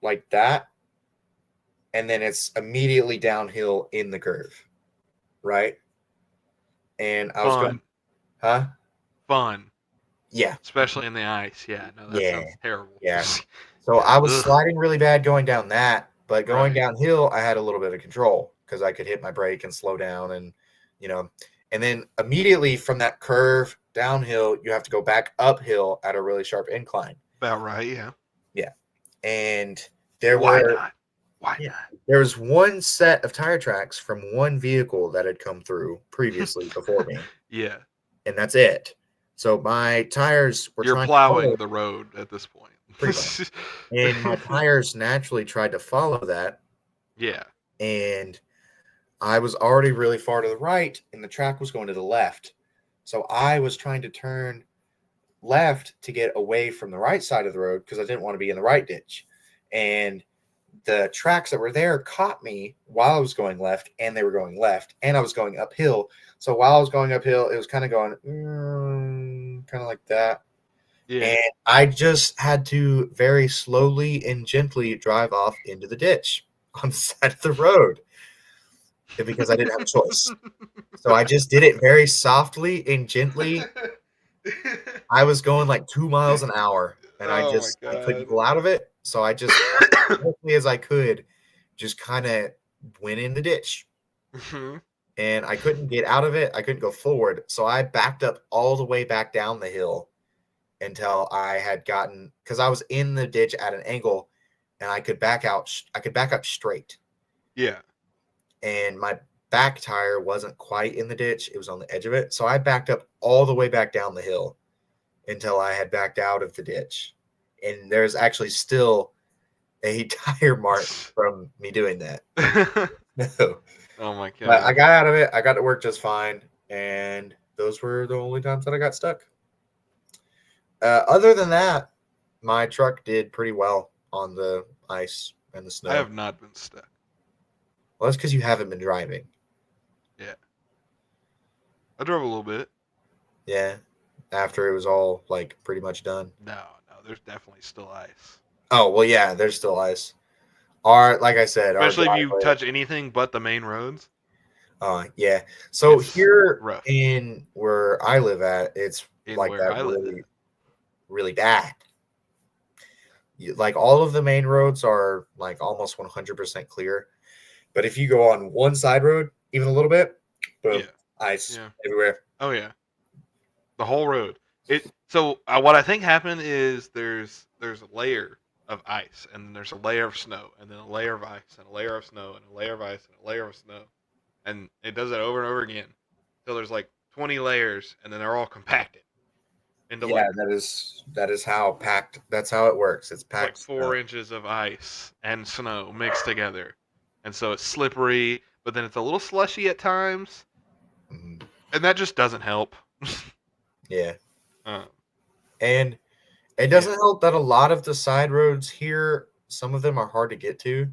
like that, and then it's immediately downhill in the curve, right? And I was going, huh? Fun. Yeah. Especially in the ice. Yeah. No, that sounds terrible. Yeah. So I was sliding really bad going down that, but going Right. downhill, I had a little bit of control because I could hit my brake and slow down, and and then immediately from that curve downhill, you have to go back uphill at a really sharp incline. About right. Yeah. Yeah. And Why not? There was one set of tire tracks from one vehicle that had come through previously before me. Yeah. And that's it. So my tires were You're plowing the road at this point. Pretty much. And my tires naturally tried to follow that. Yeah. And I was already really far to the right, and the track was going to the left. So I was trying to turn left to get away from the right side of the road because I didn't want to be in the right ditch. And the tracks that were there caught me while I was going left, and they were going left, and I was going uphill. So while I was going uphill, it was kind of going kind of like that. Yeah. And I just had to very slowly and gently drive off into the ditch on the side of the road because I didn't have a choice. So I just did it very softly and gently. I was going like 2 miles an hour, and I couldn't pull out of it. So I just, as quickly as I could, just kind of went in the ditch. Mm-hmm. And I couldn't get out of it. I couldn't go forward. So I backed up all the way back down the hill until I had gotten, because I was in the ditch at an angle, and I could back out. I could back up straight. Yeah. And my back tire wasn't quite in the ditch. It was on the edge of it. So I backed up all the way back down the hill until I had backed out of the ditch. And there's actually still a tire mark from me doing that. No. Oh my god. But I got out of it. I got to work just fine. And those were the only times that I got stuck. Other than that, my truck did pretty well on the ice and the snow. I have not been stuck. Well, that's because you haven't been driving. Yeah. I drove a little bit. Yeah. After it was all like pretty much done. No, there's definitely still ice. Oh, well, yeah, there's still ice. like I said, especially if our you driveway. touch anything but the main roads. Yeah. So It's here rough. in where I live at, it's In like where that I live really, at. really bad. Like all of the main roads are like almost 100% clear. But if you go on one side road, even a little bit, boom, Yeah. ice Yeah. everywhere. Oh yeah. The whole road. So what I think happened is there's a layer of ice, and then there's a layer of snow, and then a layer of ice, and a layer of snow, and a layer of ice, and a layer of snow, and it does it over and over again. So there's like 20 layers, and then they're all compacted into Yeah, like that is how packed. That's how it works. It's like packed. 4 inches of ice and snow mixed together, and so it's slippery, but then it's a little slushy at times, Mhm. and that just doesn't help. Yeah, um, and it yeah. doesn't help that a lot of the side roads here, some of them are hard to get to.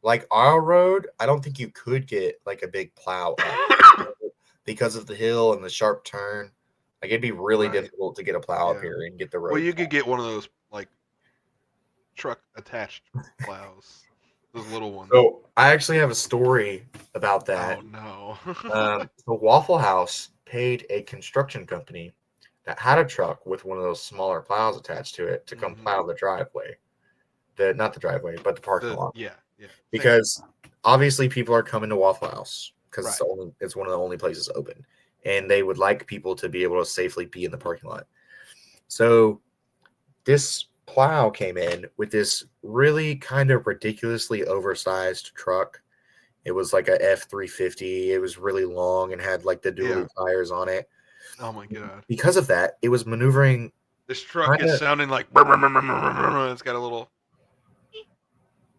Like our road, I don't think you could get like a big plow up because of the hill and the sharp turn. Like it'd be really Right. difficult to get a plow up Yeah. here and get the Well, road you plowed. could get one of those like truck attached plows, those little ones. So I actually have a story about that. Oh no. The Waffle House paid a construction company that had a truck with one of those smaller plows attached to it to come Mhm. plow the driveway. Not the driveway, but the parking lot. Yeah, yeah. Same thing. Because obviously people are coming to Waffle House because Right. it's one of the only places open. And they would like people to be able to safely be in the parking lot. So this plow came in with this really kind of ridiculously oversized truck. It was like a F-350. It was really long and had like the dually Yeah. tires on it. Oh my god. Because of that, it was maneuvering This truck kind is of sounding like it's got a little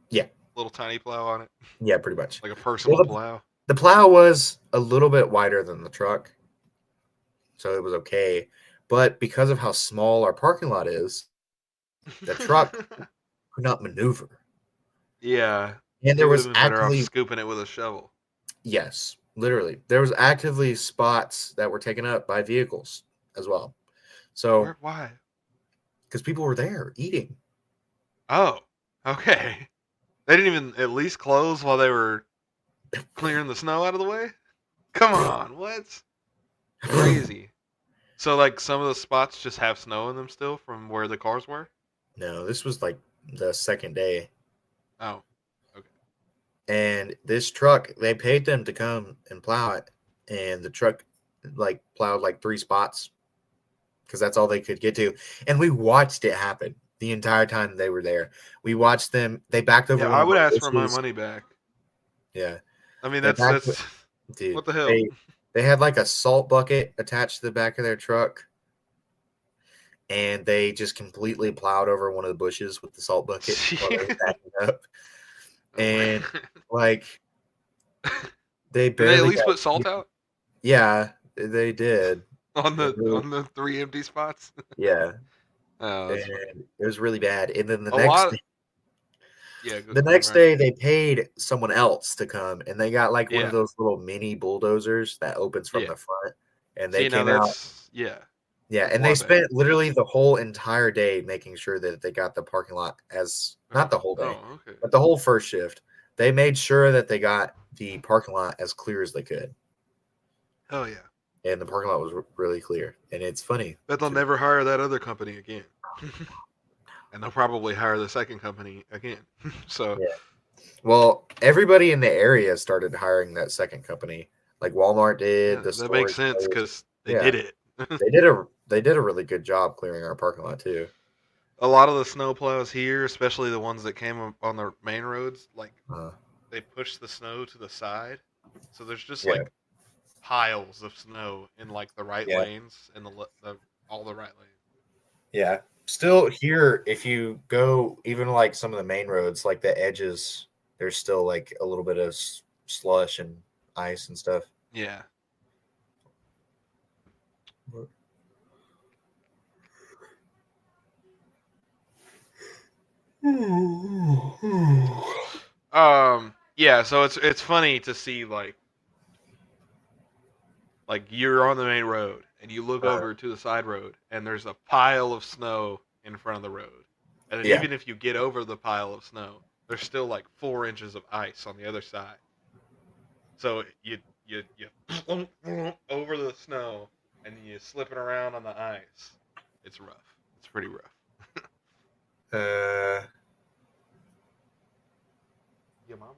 yeah, tiny plow on it, yeah, pretty much. like a Well, personal plow. the plow was a little bit wider than the truck, so it was okay. But because of how small our parking lot is, the truck could not maneuver. Yeah. And It there would have was been better off actively, scooping it with a shovel. yes, literally, there was actively spots that were taken up by vehicles as well. So, Why? because people were there eating. Oh. Okay. They didn't even at least close while they were clearing the snow out of the way? Come on, what? Crazy. So like some of the spots just have snow in them still from where the cars were? No, this was like the second day. Oh. Okay. And this truck, they paid them to come and plow it. And the truck like plowed like 3 spots because that's all they could get to. And we watched it happen the entire time they were there. We watched them. They backed over Yeah, one I of would our ask for my bushes. money back. Yeah. I mean They backed, that's dude, what the hell? they had like a salt bucket attached to the back of their truck. And they just completely plowed over one of the bushes with the salt bucket while they were backing up. Oh my And God. like they Did they at barely least got, put salt out yeah, they did. on They the really, 3 empty spots? yeah. Oh, that's funny. And it was really bad. And then A lot yeah, the go on, next Ryan. day they paid someone else to come and they got like one of Yeah. those little mini bulldozers that opens from Yeah. the front and they See, now came out. that's yeah. Yeah, That's a and they lot better. spent literally the whole entire day making sure that they got the parking lot as not Oh. the whole day, Oh, okay. but the whole first shift. They made sure that they got the parking lot as clear as they could. Oh yeah. And the parking lot was really clear. And it's funny. Bet they'll never hire that other company again. And they'll probably hire the second company again. So Yeah. Well, everybody in the area started hiring that second company. Like Walmart did, yeah, the that makes storage sense place. because they Yeah. did it. They did a really good job clearing our parking lot too. A lot of the snow plows here, especially the ones that came up on the main roads, like Uh, they push the snow to the side, so there's just yeah. like piles of snow in like the right Yeah. lanes and all the right lanes. Yeah. Still here, if you go even like some of the main roads, like the edges, there's still like a little bit of slush and ice and stuff. Yeah. Yeah, so it's funny to see like you're on the main road and you look over to the side road and there's a pile of snow in front of the road. And then Yeah. even if you get over the pile of snow, there's still like 4 inches of ice on the other side. So you over the snow and then you slip it around on the ice. It's rough. It's pretty rough. Yeah, mama.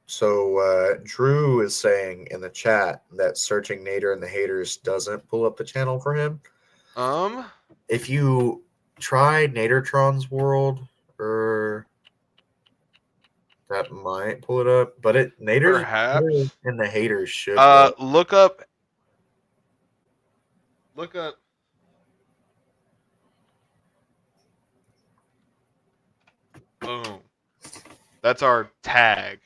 So Drew is saying in the chat that searching Nader and the Haters doesn't pull up the channel for him. If you try Nadertron's World, or that might pull it up, but Nader Perhaps. and the Haters should. Work. Look up. Boom. That's our tag.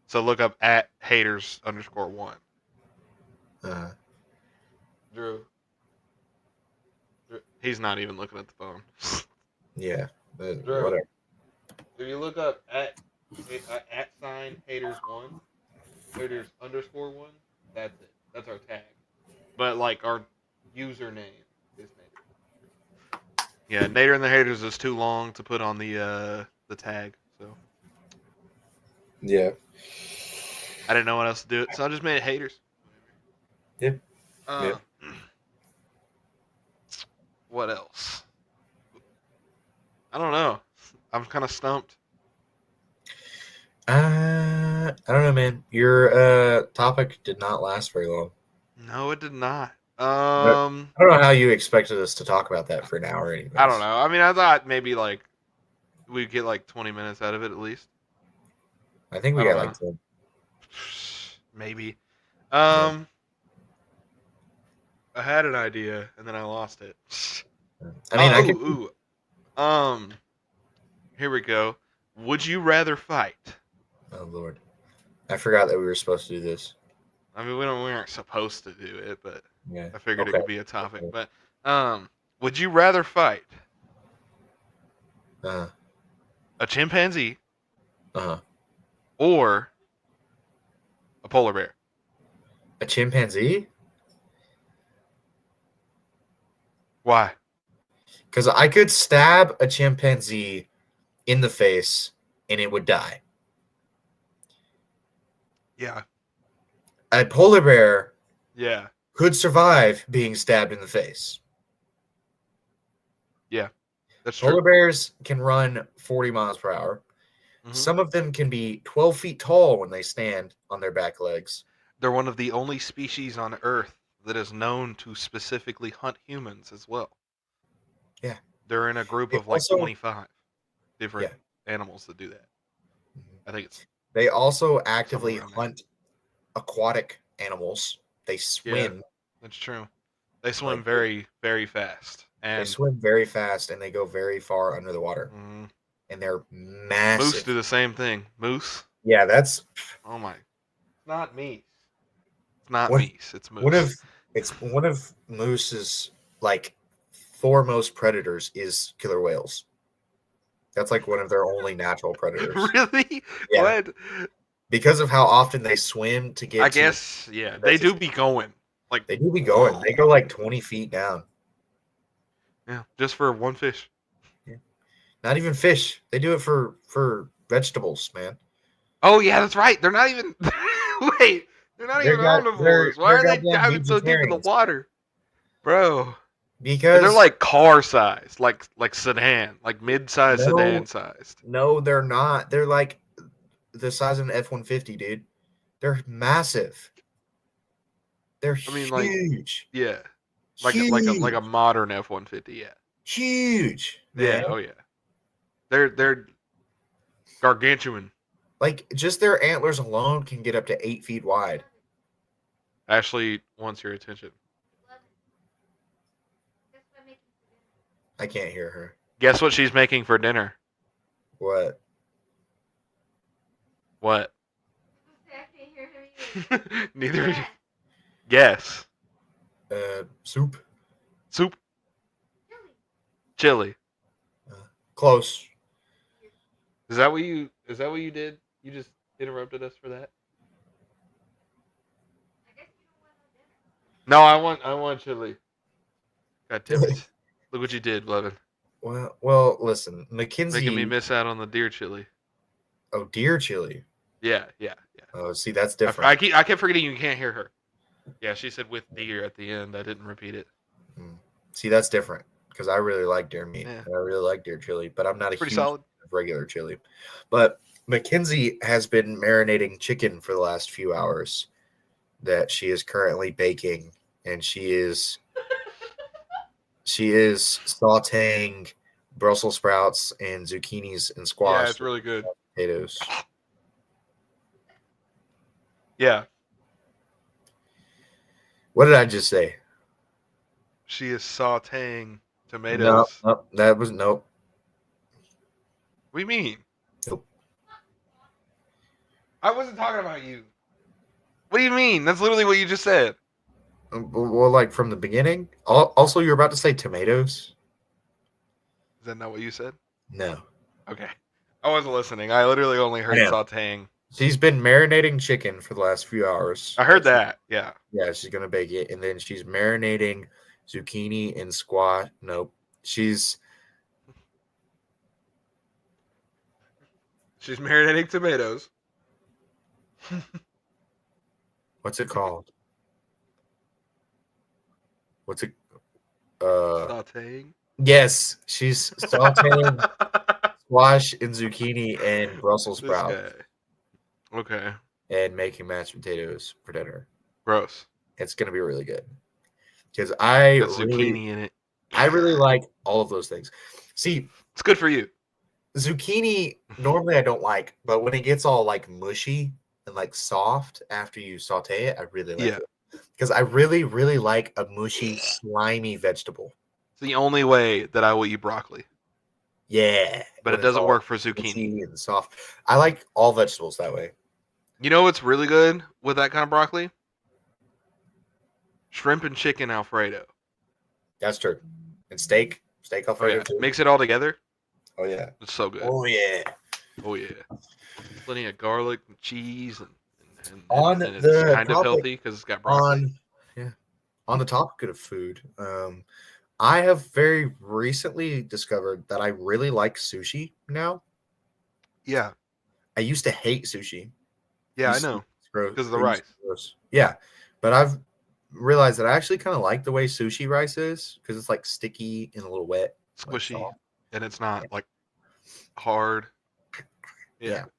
So look up at Haterz_1. Drew. He's not even looking at the phone. Yeah. Drew, Whatever. if you look up at sign Haterz1, Haterz_1, that's it. That's our tag. But like our username is Nader. Yeah, Nader and the Haters is too long to put on the tag, so Yeah. I didn't know what else to do it, so I just made it Haters. Yeah. Yeah. What else? I don't know. I'm kind of stumped. I don't know, man. Your topic did not last very long. No, it did not. I don't know how you expected us to talk about that for an hour. Anyways. I don't know. I mean, I thought maybe like we'd get like 20 minutes out of it at least. I think we got like 10. Maybe. Yeah. I had an idea and then I lost it. I mean, here we go. Would you rather fight? Oh Lord, I forgot that we were supposed to do this. I mean, we aren't supposed to do it, but Yeah. I figured it could be a topic. Okay. But would you rather fight a chimpanzee or a polar bear? A chimpanzee? Why? Because I could stab a chimpanzee in the face and it would die. Yeah. A polar bear could survive being stabbed in the face. Yeah, that's true. Polar bears can run 40 miles per hour. Mm-hmm. Some of them can be 12 feet tall when they stand on their back legs. They're one of the only species on Earth that is known to specifically hunt humans as well. Yeah. They're in a group of like 25 different animals that do that. I think it's. They also actively hunt aquatic animals. They swim. Yeah, that's true. They swim very, very fast. And they swim very fast and they go very far under the water. Mm-hmm. And they're massive. Moose do the same thing. Moose? Yeah, that's. Oh my. It's not meese. It's not meese. It's moose. One of moose's like foremost predators is killer whales. That's like one of their only natural predators. Really? Yeah. What? Because of how often they swim to get. I guess, yeah. They do be going. Like they do be going. They go like 20 feet down. Yeah, just for one fish. Yeah. Not even fish. They do it for vegetables, man. Oh yeah, that's right. They're not even. Wait, they're not even omnivores. Why are they diving so deep in the water, bro? Because they're like car sized, like sedan, like mid-sized sedan sized. No, they're not. They're like the size of an F-150, dude. They're massive. They're huge. Like, yeah, like a modern F-150, yeah. Huge. Man. Yeah. Oh yeah. They're gargantuan. Like just their antlers alone can get up to 8 feet wide. Ashley wants your attention. I can't hear her. Guess what she's making for dinner? What? I can't hear him either. Neither of you. Guess. Soup. Soup. Chili. Close. Is that what you did? You just interrupted us for that? No, I want chili. God damn it. Look what you did, Levin. Well, listen, Mackenzie. Making me miss out on the deer chili. Oh, deer chili. Yeah. Oh, see, that's different. I kept forgetting you can't hear her. Yeah, she said with deer at the end. I didn't repeat it. See, that's different because I really like deer meat. Yeah. And I really like deer chili, but I'm not a Pretty huge solid. fan of regular chili. But Mackenzie has been marinating chicken for the last few hours that she is currently baking, and she is sautéing Brussels sprouts and zucchinis and squash. Yeah, it's really good. Potatoes. Yeah. What did I just say? She is sauteing tomatoes. Nope. That was nope. What do you mean? Nope. I wasn't talking about you. What do you mean? That's literally what you just said. Well, like from the beginning. Also, you're about to say tomatoes. Is that not what you said? No. Okay. I wasn't listening. I literally only heard Yeah. sauteing. She's been marinating chicken for the last few hours. I heard that. Yeah. Yeah, she's gonna bake it, and then she's marinating zucchini and squash. Nope. She's marinating tomatoes. what's it called? What's it? Sauteing. Yes, she's sauteing squash and zucchini and Brussels This sprouts guy. Okay. and making mashed potatoes for dinner. Gross. It's gonna be really good because I Got zucchini in it. I really like all of those things. See, It's good for you. zucchini normally I don't like, but when it gets all like mushy and like soft after you saute it, I really like it. Because I really, really like a mushy, slimy vegetable. It's the only way that I will eat broccoli. Yeah. But when it it's doesn't all work for zucchini. mushy and soft. I like all vegetables that way. You know what's really good with that kind of broccoli? Shrimp and chicken Alfredo. That's true. And steak Alfredo too. Mix it all together. Oh yeah. It's so good. Oh yeah. Oh yeah. Plenty of garlic and cheese and On it's the kind of topic- healthy because it's got broccoli. On the topic of food, I have very recently discovered that I really like sushi now. Yeah. I used to hate sushi. Yeah, I Used to know. think it's gross. Because of the It used to rice. be gross. Yeah, but I've realized that I actually kind of like the way sushi rice is because it's like sticky and a little wet, like Squishy. soft. And it's not like hard. Yeah. It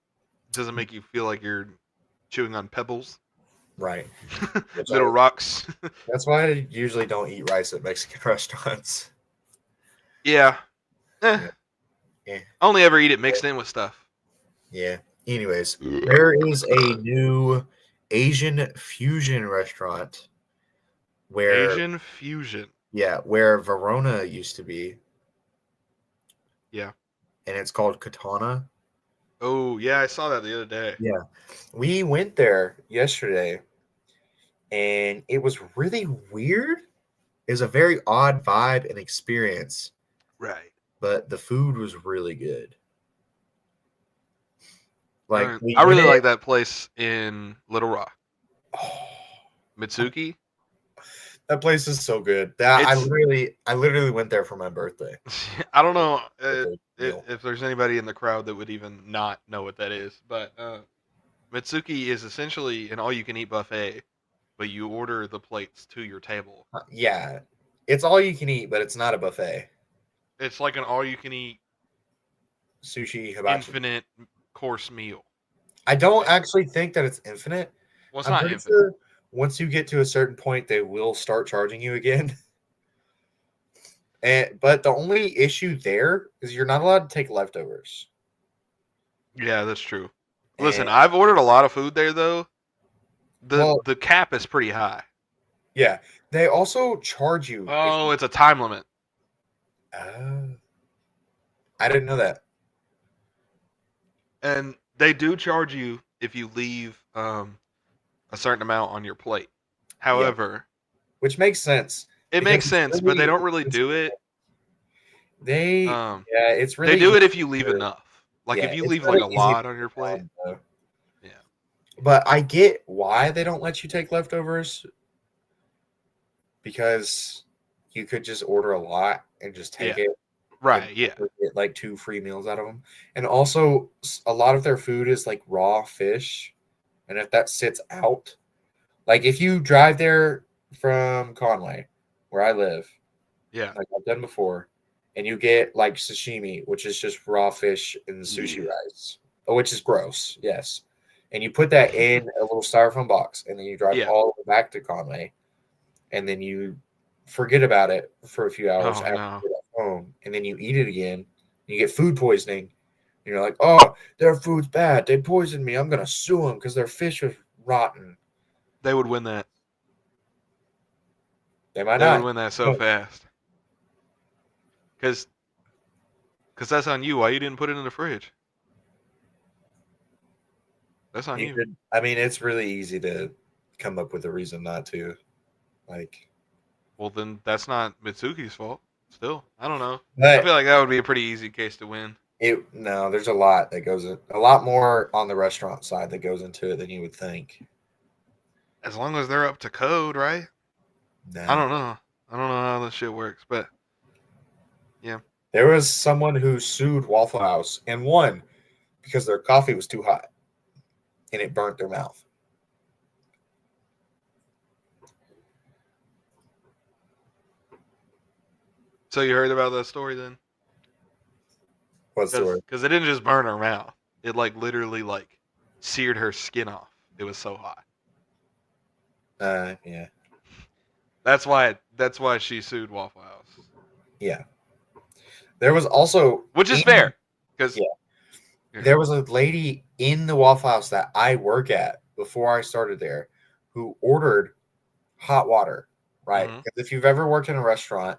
doesn't make you feel like you're chewing on pebbles. Right. Little rocks. That's why I usually don't eat rice at Mexican restaurants. Yeah. Yeah. I only ever eat it mixed in with stuff. Yeah. Anyways, there is a new Asian fusion restaurant where Asian fusion. where Verona used to be. Yeah. And it's called Katana. Oh, yeah, I saw that the other day. Yeah. We went there yesterday and it was really weird. It was a very odd vibe and experience, Right. but the food was really good. Like I really like that place in Little Rock. Oh, Mitsuki. that place is so good. I It's- literally went there for my birthday. I don't know Birthday meal. if there's anybody in the crowd that would even not know what that is, but Mitsuki is essentially an all-you-can-eat buffet, but you order the plates to your table. Yeah. It's all you can eat, but it's not a buffet. It's like an all-you-can-eat Sushi, hibachi. infinite course meal. I don't actually think that it's infinite. Well, it's I'm not pretty infinite. sure once you get to a certain point, they will start charging you again. But the only issue there is you're not allowed to take leftovers. Yeah, that's true. Listen, And- I've ordered a lot of food there though. Well- The cap is pretty high. Yeah, they also charge you. Oh, it's a time limit. I didn't know that. And they do charge you if you leave a certain amount on your plate. However, Which makes sense. it because makes it's sense, but they don't really do it. They it's really They do it if you leave good. enough. Like Yeah, if you it's leave really like a easy lot on your plate. though. Yeah. But I get why they don't let you take leftovers. Because you could just order a lot and just take it. Right. Yeah. Get like 2 free meals out of them. And also, a lot of their food is like raw fish. And if that sits out, like if you drive there from Conway, where I live, Yeah. like I've done before, and you get like sashimi, which is just raw fish and sushi rice, which is gross, yes. And you put that in a little styrofoam box, and then you drive Yeah. all the way back to Conway, and then you forget about it for a few hours Oh after no. you get home, and then you eat it again, and you get food poisoning. And you're like, oh, their food's bad. They poisoned me. I'm gonna sue them because their fish was rotten. They would win that. They might They would not. win that so No. fast. Because that's on you. Why you didn't put it in the fridge? That's on you. I mean, it's really easy to come up with a reason not to. Like, Well, then that's not Mitsuki's fault. Still, I don't know. I but feel like that would be a pretty easy case to win. no, there's a lot that goes in, a lot more on the restaurant side that goes into it than you would think. As long as they're up to code, right? No. I don't know. I don't know how this shit works, but yeah. There was someone who sued Waffle House and won because their coffee was too hot and it burnt their mouth. So you heard about that story then? What story? Because it didn't just burn her mouth. It like literally like seared her skin off. It was so hot. Yeah. That's why she sued Waffle House. Yeah. There was also, Which is fair. Because there was a lady in the Waffle House that I work at before I started there who ordered hot water, right? Mhm. Because if you've ever worked in a restaurant,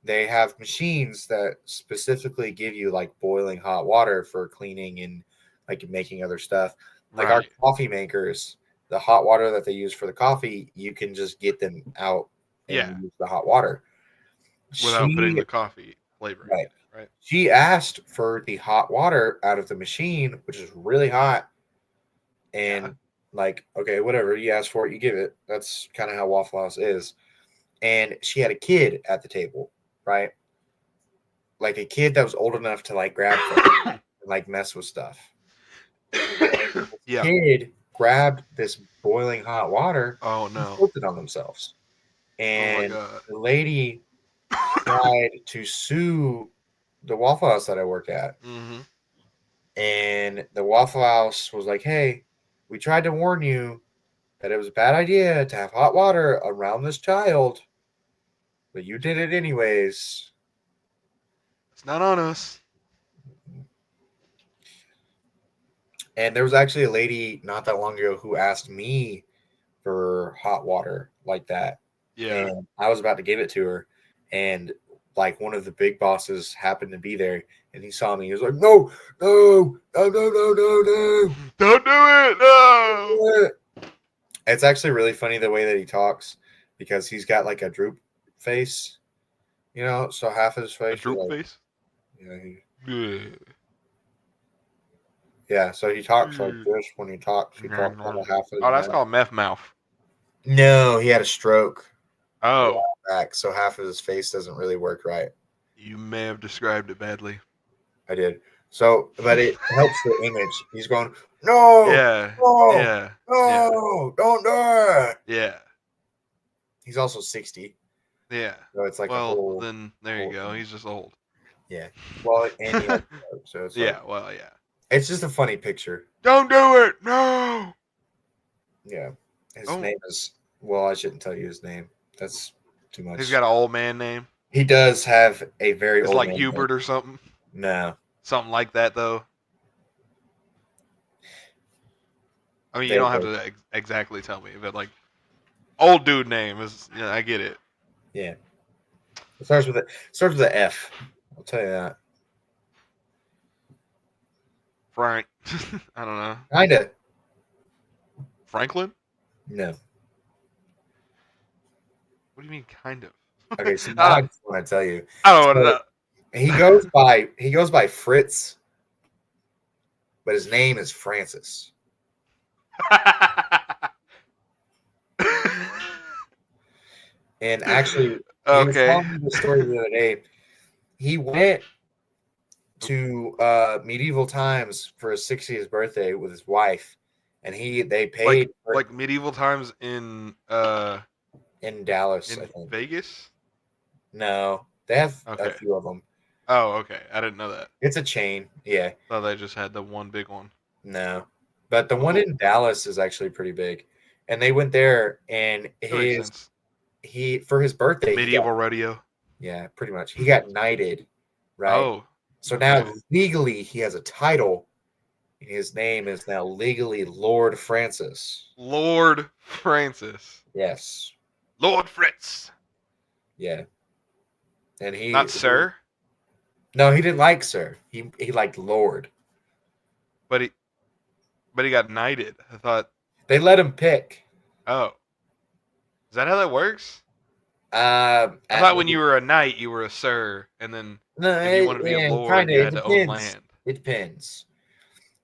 they have machines that specifically give you like boiling hot water for cleaning and like making other stuff. Like our right. coffee makers, the hot water that they use for the coffee, you can just get them out and Yeah. use the hot water. Without putting She, the coffee flavor in it, right? she asked for the hot water out of the machine, which is really hot. And like, okay, whatever, you ask for it, you give it. That's kind of how Waffle House is. And she had a kid at the table, right? Like a kid that was old enough to like grab things and like mess with stuff. Yeah. Kid grabbed this boiling hot water Oh and no. spilled it on themselves. Oh my And god. the lady tried to sue the Waffle House that I work at. Mm-hmm. And the Waffle House was like, hey, we tried to warn you that it was a bad idea to have hot water around this child, but you did it anyways. It's not on us. And there was actually a lady not that long ago who asked me for hot water like that. Yeah. And I was about to give it to her. And like one of the big bosses happened to be there and he saw me. He was like, no, no, no, no, no, no, no. Don't do it. No. It's actually really funny the way that he talks because he's got like a droop face, you know, so half of his face. A droop like, face. Yeah, so he talks like this when he talks. He talks on the half of his Oh, that's mouth. called meth mouth. No, he had a stroke Oh, back, so half of his face doesn't really work right. you may have described it badly. I did. So, but it helps the image. He's going, no, Yeah. no, Yeah. no, don't do it. Yeah. He's also 60, Yeah. so it's like a Well, whole. then there you whole go. thing. He's just old. Yeah. Well, and he has a stroke, so it's Yeah. like, Well, yeah. it's just a funny picture. Don't do it. No. Yeah. His Oh. name is. Well, I shouldn't tell you his name. That's too much. He's got an old man name. He does have a very It's old like man Hubert name. or something. No. Something like that, though. I mean, you There don't have you to exactly tell me, but like, old dude name is. Yeah, I get it. Yeah. It starts with a F. I'll tell you that. Frank. I don't know. Kinda. Franklin? No. What do you mean, kind of? Okay, so now I just want to tell you. I don't know. He goes by Fritz, but his name is Francis. And actually, he was Okay. telling me the story the other day. he went to medieval times for his 60th birthday with his wife, and they paid like medieval times in Dallas, I think. Vegas. No, they have a Okay. few of them. Oh, okay. I didn't know that. It's a chain, yeah. Thought they just had the one big one. No, but the one Cool. in Dallas is actually pretty big, and they went there, and That makes sense. he for his birthday, Medieval rodeo. yeah, pretty much. He got knighted, right? Oh, So okay. now legally he has a title. And his name is now legally Lord Francis. Lord Francis. Yes. Lord Fritz. Yeah. And he Not Sir. No, he didn't like Sir. He liked Lord. But he got knighted. I thought. They let him pick. Oh. Is that how that works? I I thought when you were a knight, you were a Sir, and then if you wanted to be a Lord, you had to own land. It depends.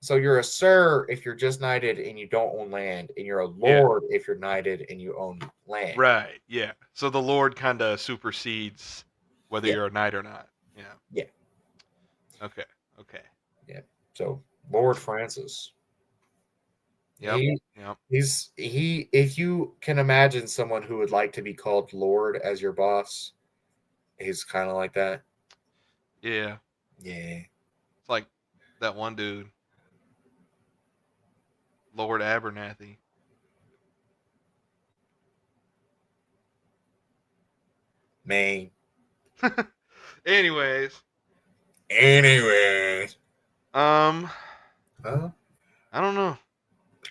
So you're a Sir if you're just knighted and you don't own land, and you're a Lord if you're knighted and you own land. Right. Yeah. So the Lord kind of supersedes whether you're a knight or not. Yeah. Yeah. Okay. Okay. Yeah. So Lord Francis. Yep. He if you can imagine someone who would like to be called Lord as your boss, he's kind of like that. Yeah. Yeah. It's like that one dude, Lord Abernathy. Man. Anyways. I don't know.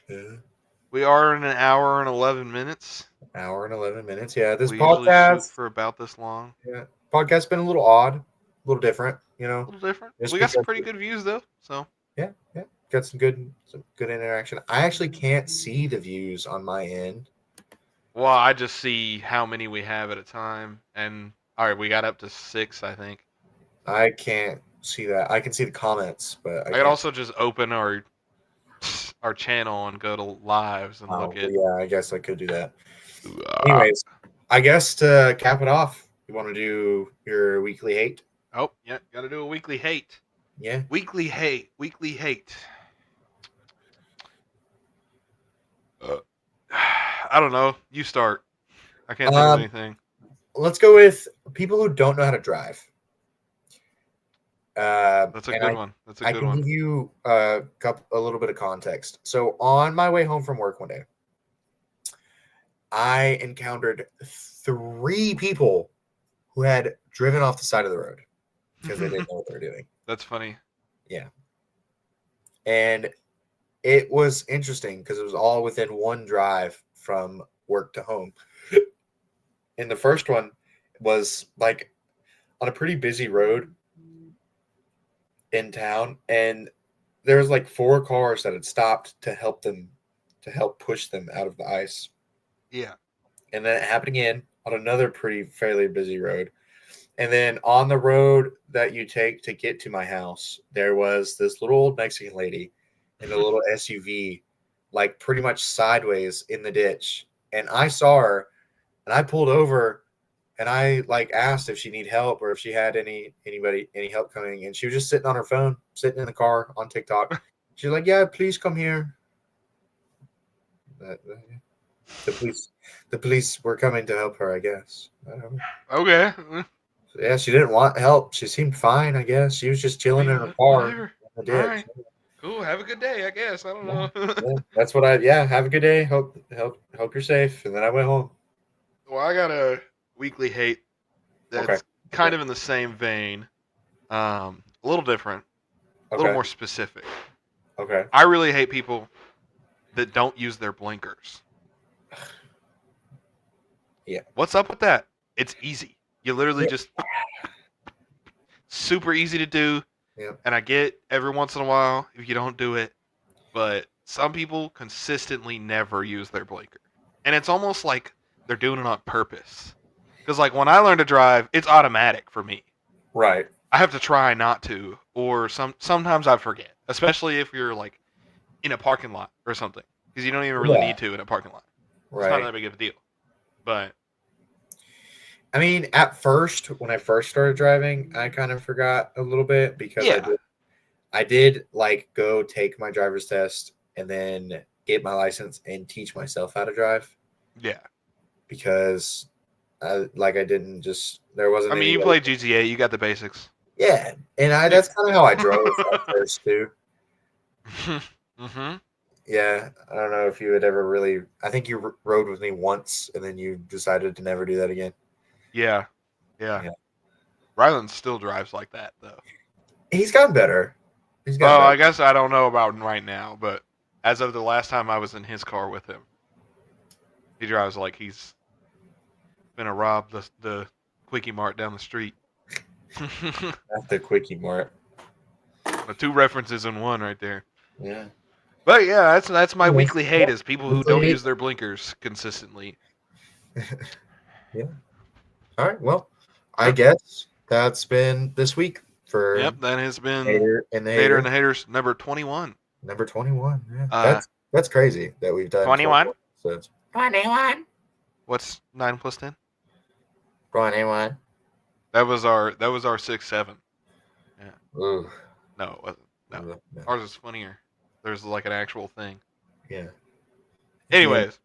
Yeah. We are in an hour and 11 minutes. Hour and 11 minutes. Yeah, this we usually podcast shoot for about this long. Yeah, podcast's been a little odd, a little different. You know, A little different. Just We got some because pretty good views though. So yeah, got some good interaction. I actually can't see the views on my end. well, I just see how many we have at a time, and all right, we got up to 6, I think. I can't see that. I can see the comments, but I could also just open our channel and go to lives and look at. Yeah, I guess I could do that. Anyways, I guess to cap it off, you want to do your weekly hate? Oh, yeah, got to do a weekly hate. Yeah. Weekly hate. I don't know. You start. I can't think of anything. Let's go with people who don't know how to drive. That's a good one. I can give you a little bit of context. So on my way home from work one day, I encountered 3 people who had driven off the side of the road because they didn't know what they were doing. That's funny. Yeah. And it was interesting because it was all within one drive from work to home. And the first one was like on a pretty busy road in town, and there was like 4 cars that had stopped to help push them out of the ice. Yeah. And then it happened again on another fairly busy road. And then on the road that you take to get to my house, there was this little old Mexican lady in a little SUV, like pretty much sideways in the ditch. And I saw her, and I pulled over, and I like asked if she needed help or if she had any help coming. And she was just sitting on her phone, sitting in the car on TikTok. She's like, "Yeah, please come here." The police were coming to help her, I guess. Okay. Yeah, she didn't want help. She seemed fine, I guess. She was just chilling in her car. In the ditch. All right. Cool. Have a good day, I guess. I don't know. Yeah, that's what have a good day. Hope you're safe. And then I went home. Well, I got a weekly hate that's kind of in the same vein. A little different. A little more specific. Okay. I really hate people that don't use their blinkers. Yeah. What's up with that? It's easy. You literally just super easy to do. Yeah. And I get every once in a while if you don't do it, but some people consistently never use their blinker. And it's almost like they're doing it on purpose. Because like when I learn to drive, it's automatic for me. Right. I have to try not to, or sometimes I forget, especially if you're like in a parking lot or something, because you don't even really need to in a parking lot. Right. It's not that big of a deal. But I mean, at first, when I first started driving, I kind of forgot a little bit because Yeah. I did like go take my driver's test and then get my license and teach myself how to drive Yeah. because I didn't just there wasn't I mean, any you like, played GTA. You got the basics. yeah, and that's kind of how I drove at first too. Mm-hmm. Yeah, I don't know if you had ever really. I think you rode with me once, and then you decided to never do that again. Yeah. Yeah. Ryland still drives like that, though. He's gotten better. He's Well, gotten I better. guess I don't know about right now, but as of the last time I was in his car with him, he drives like he's gonna rob the Quickie Mart down the street. Not the quickie mart. Two references in one right there. Yeah. But yeah, that's my Yes. weekly hate is people who don't Weekly use their blinkers consistently. Yeah. All right. Well, I Yep. guess that's been this week for Yep, that has been Hater and the Hater Hater and the Haters number 21. number 21. Yeah. Uh, That's crazy that we've done 21? episodes. 21. What's 9 plus 10? 21. That was our 6-7. Ooh. No, it wasn't. No, No. ours is funnier. There's like an actual thing. Yeah. Anyways,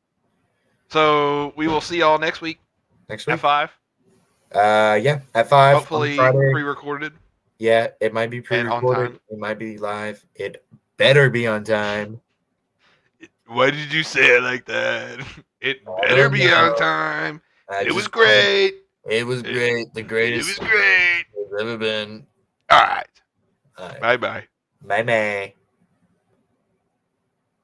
so we will see y'all next week Next at week. 5. Yeah, at 5. on Hopefully Friday. pre-recorded. Yeah, it might be And pre-recorded. on time. It might be live. It better be on time. Why did you say it like that? It I better don't be know. on time. I It was just- great. It was great. The It greatest was great. it's ever been. All right. All right. Bye-bye. Bye bye.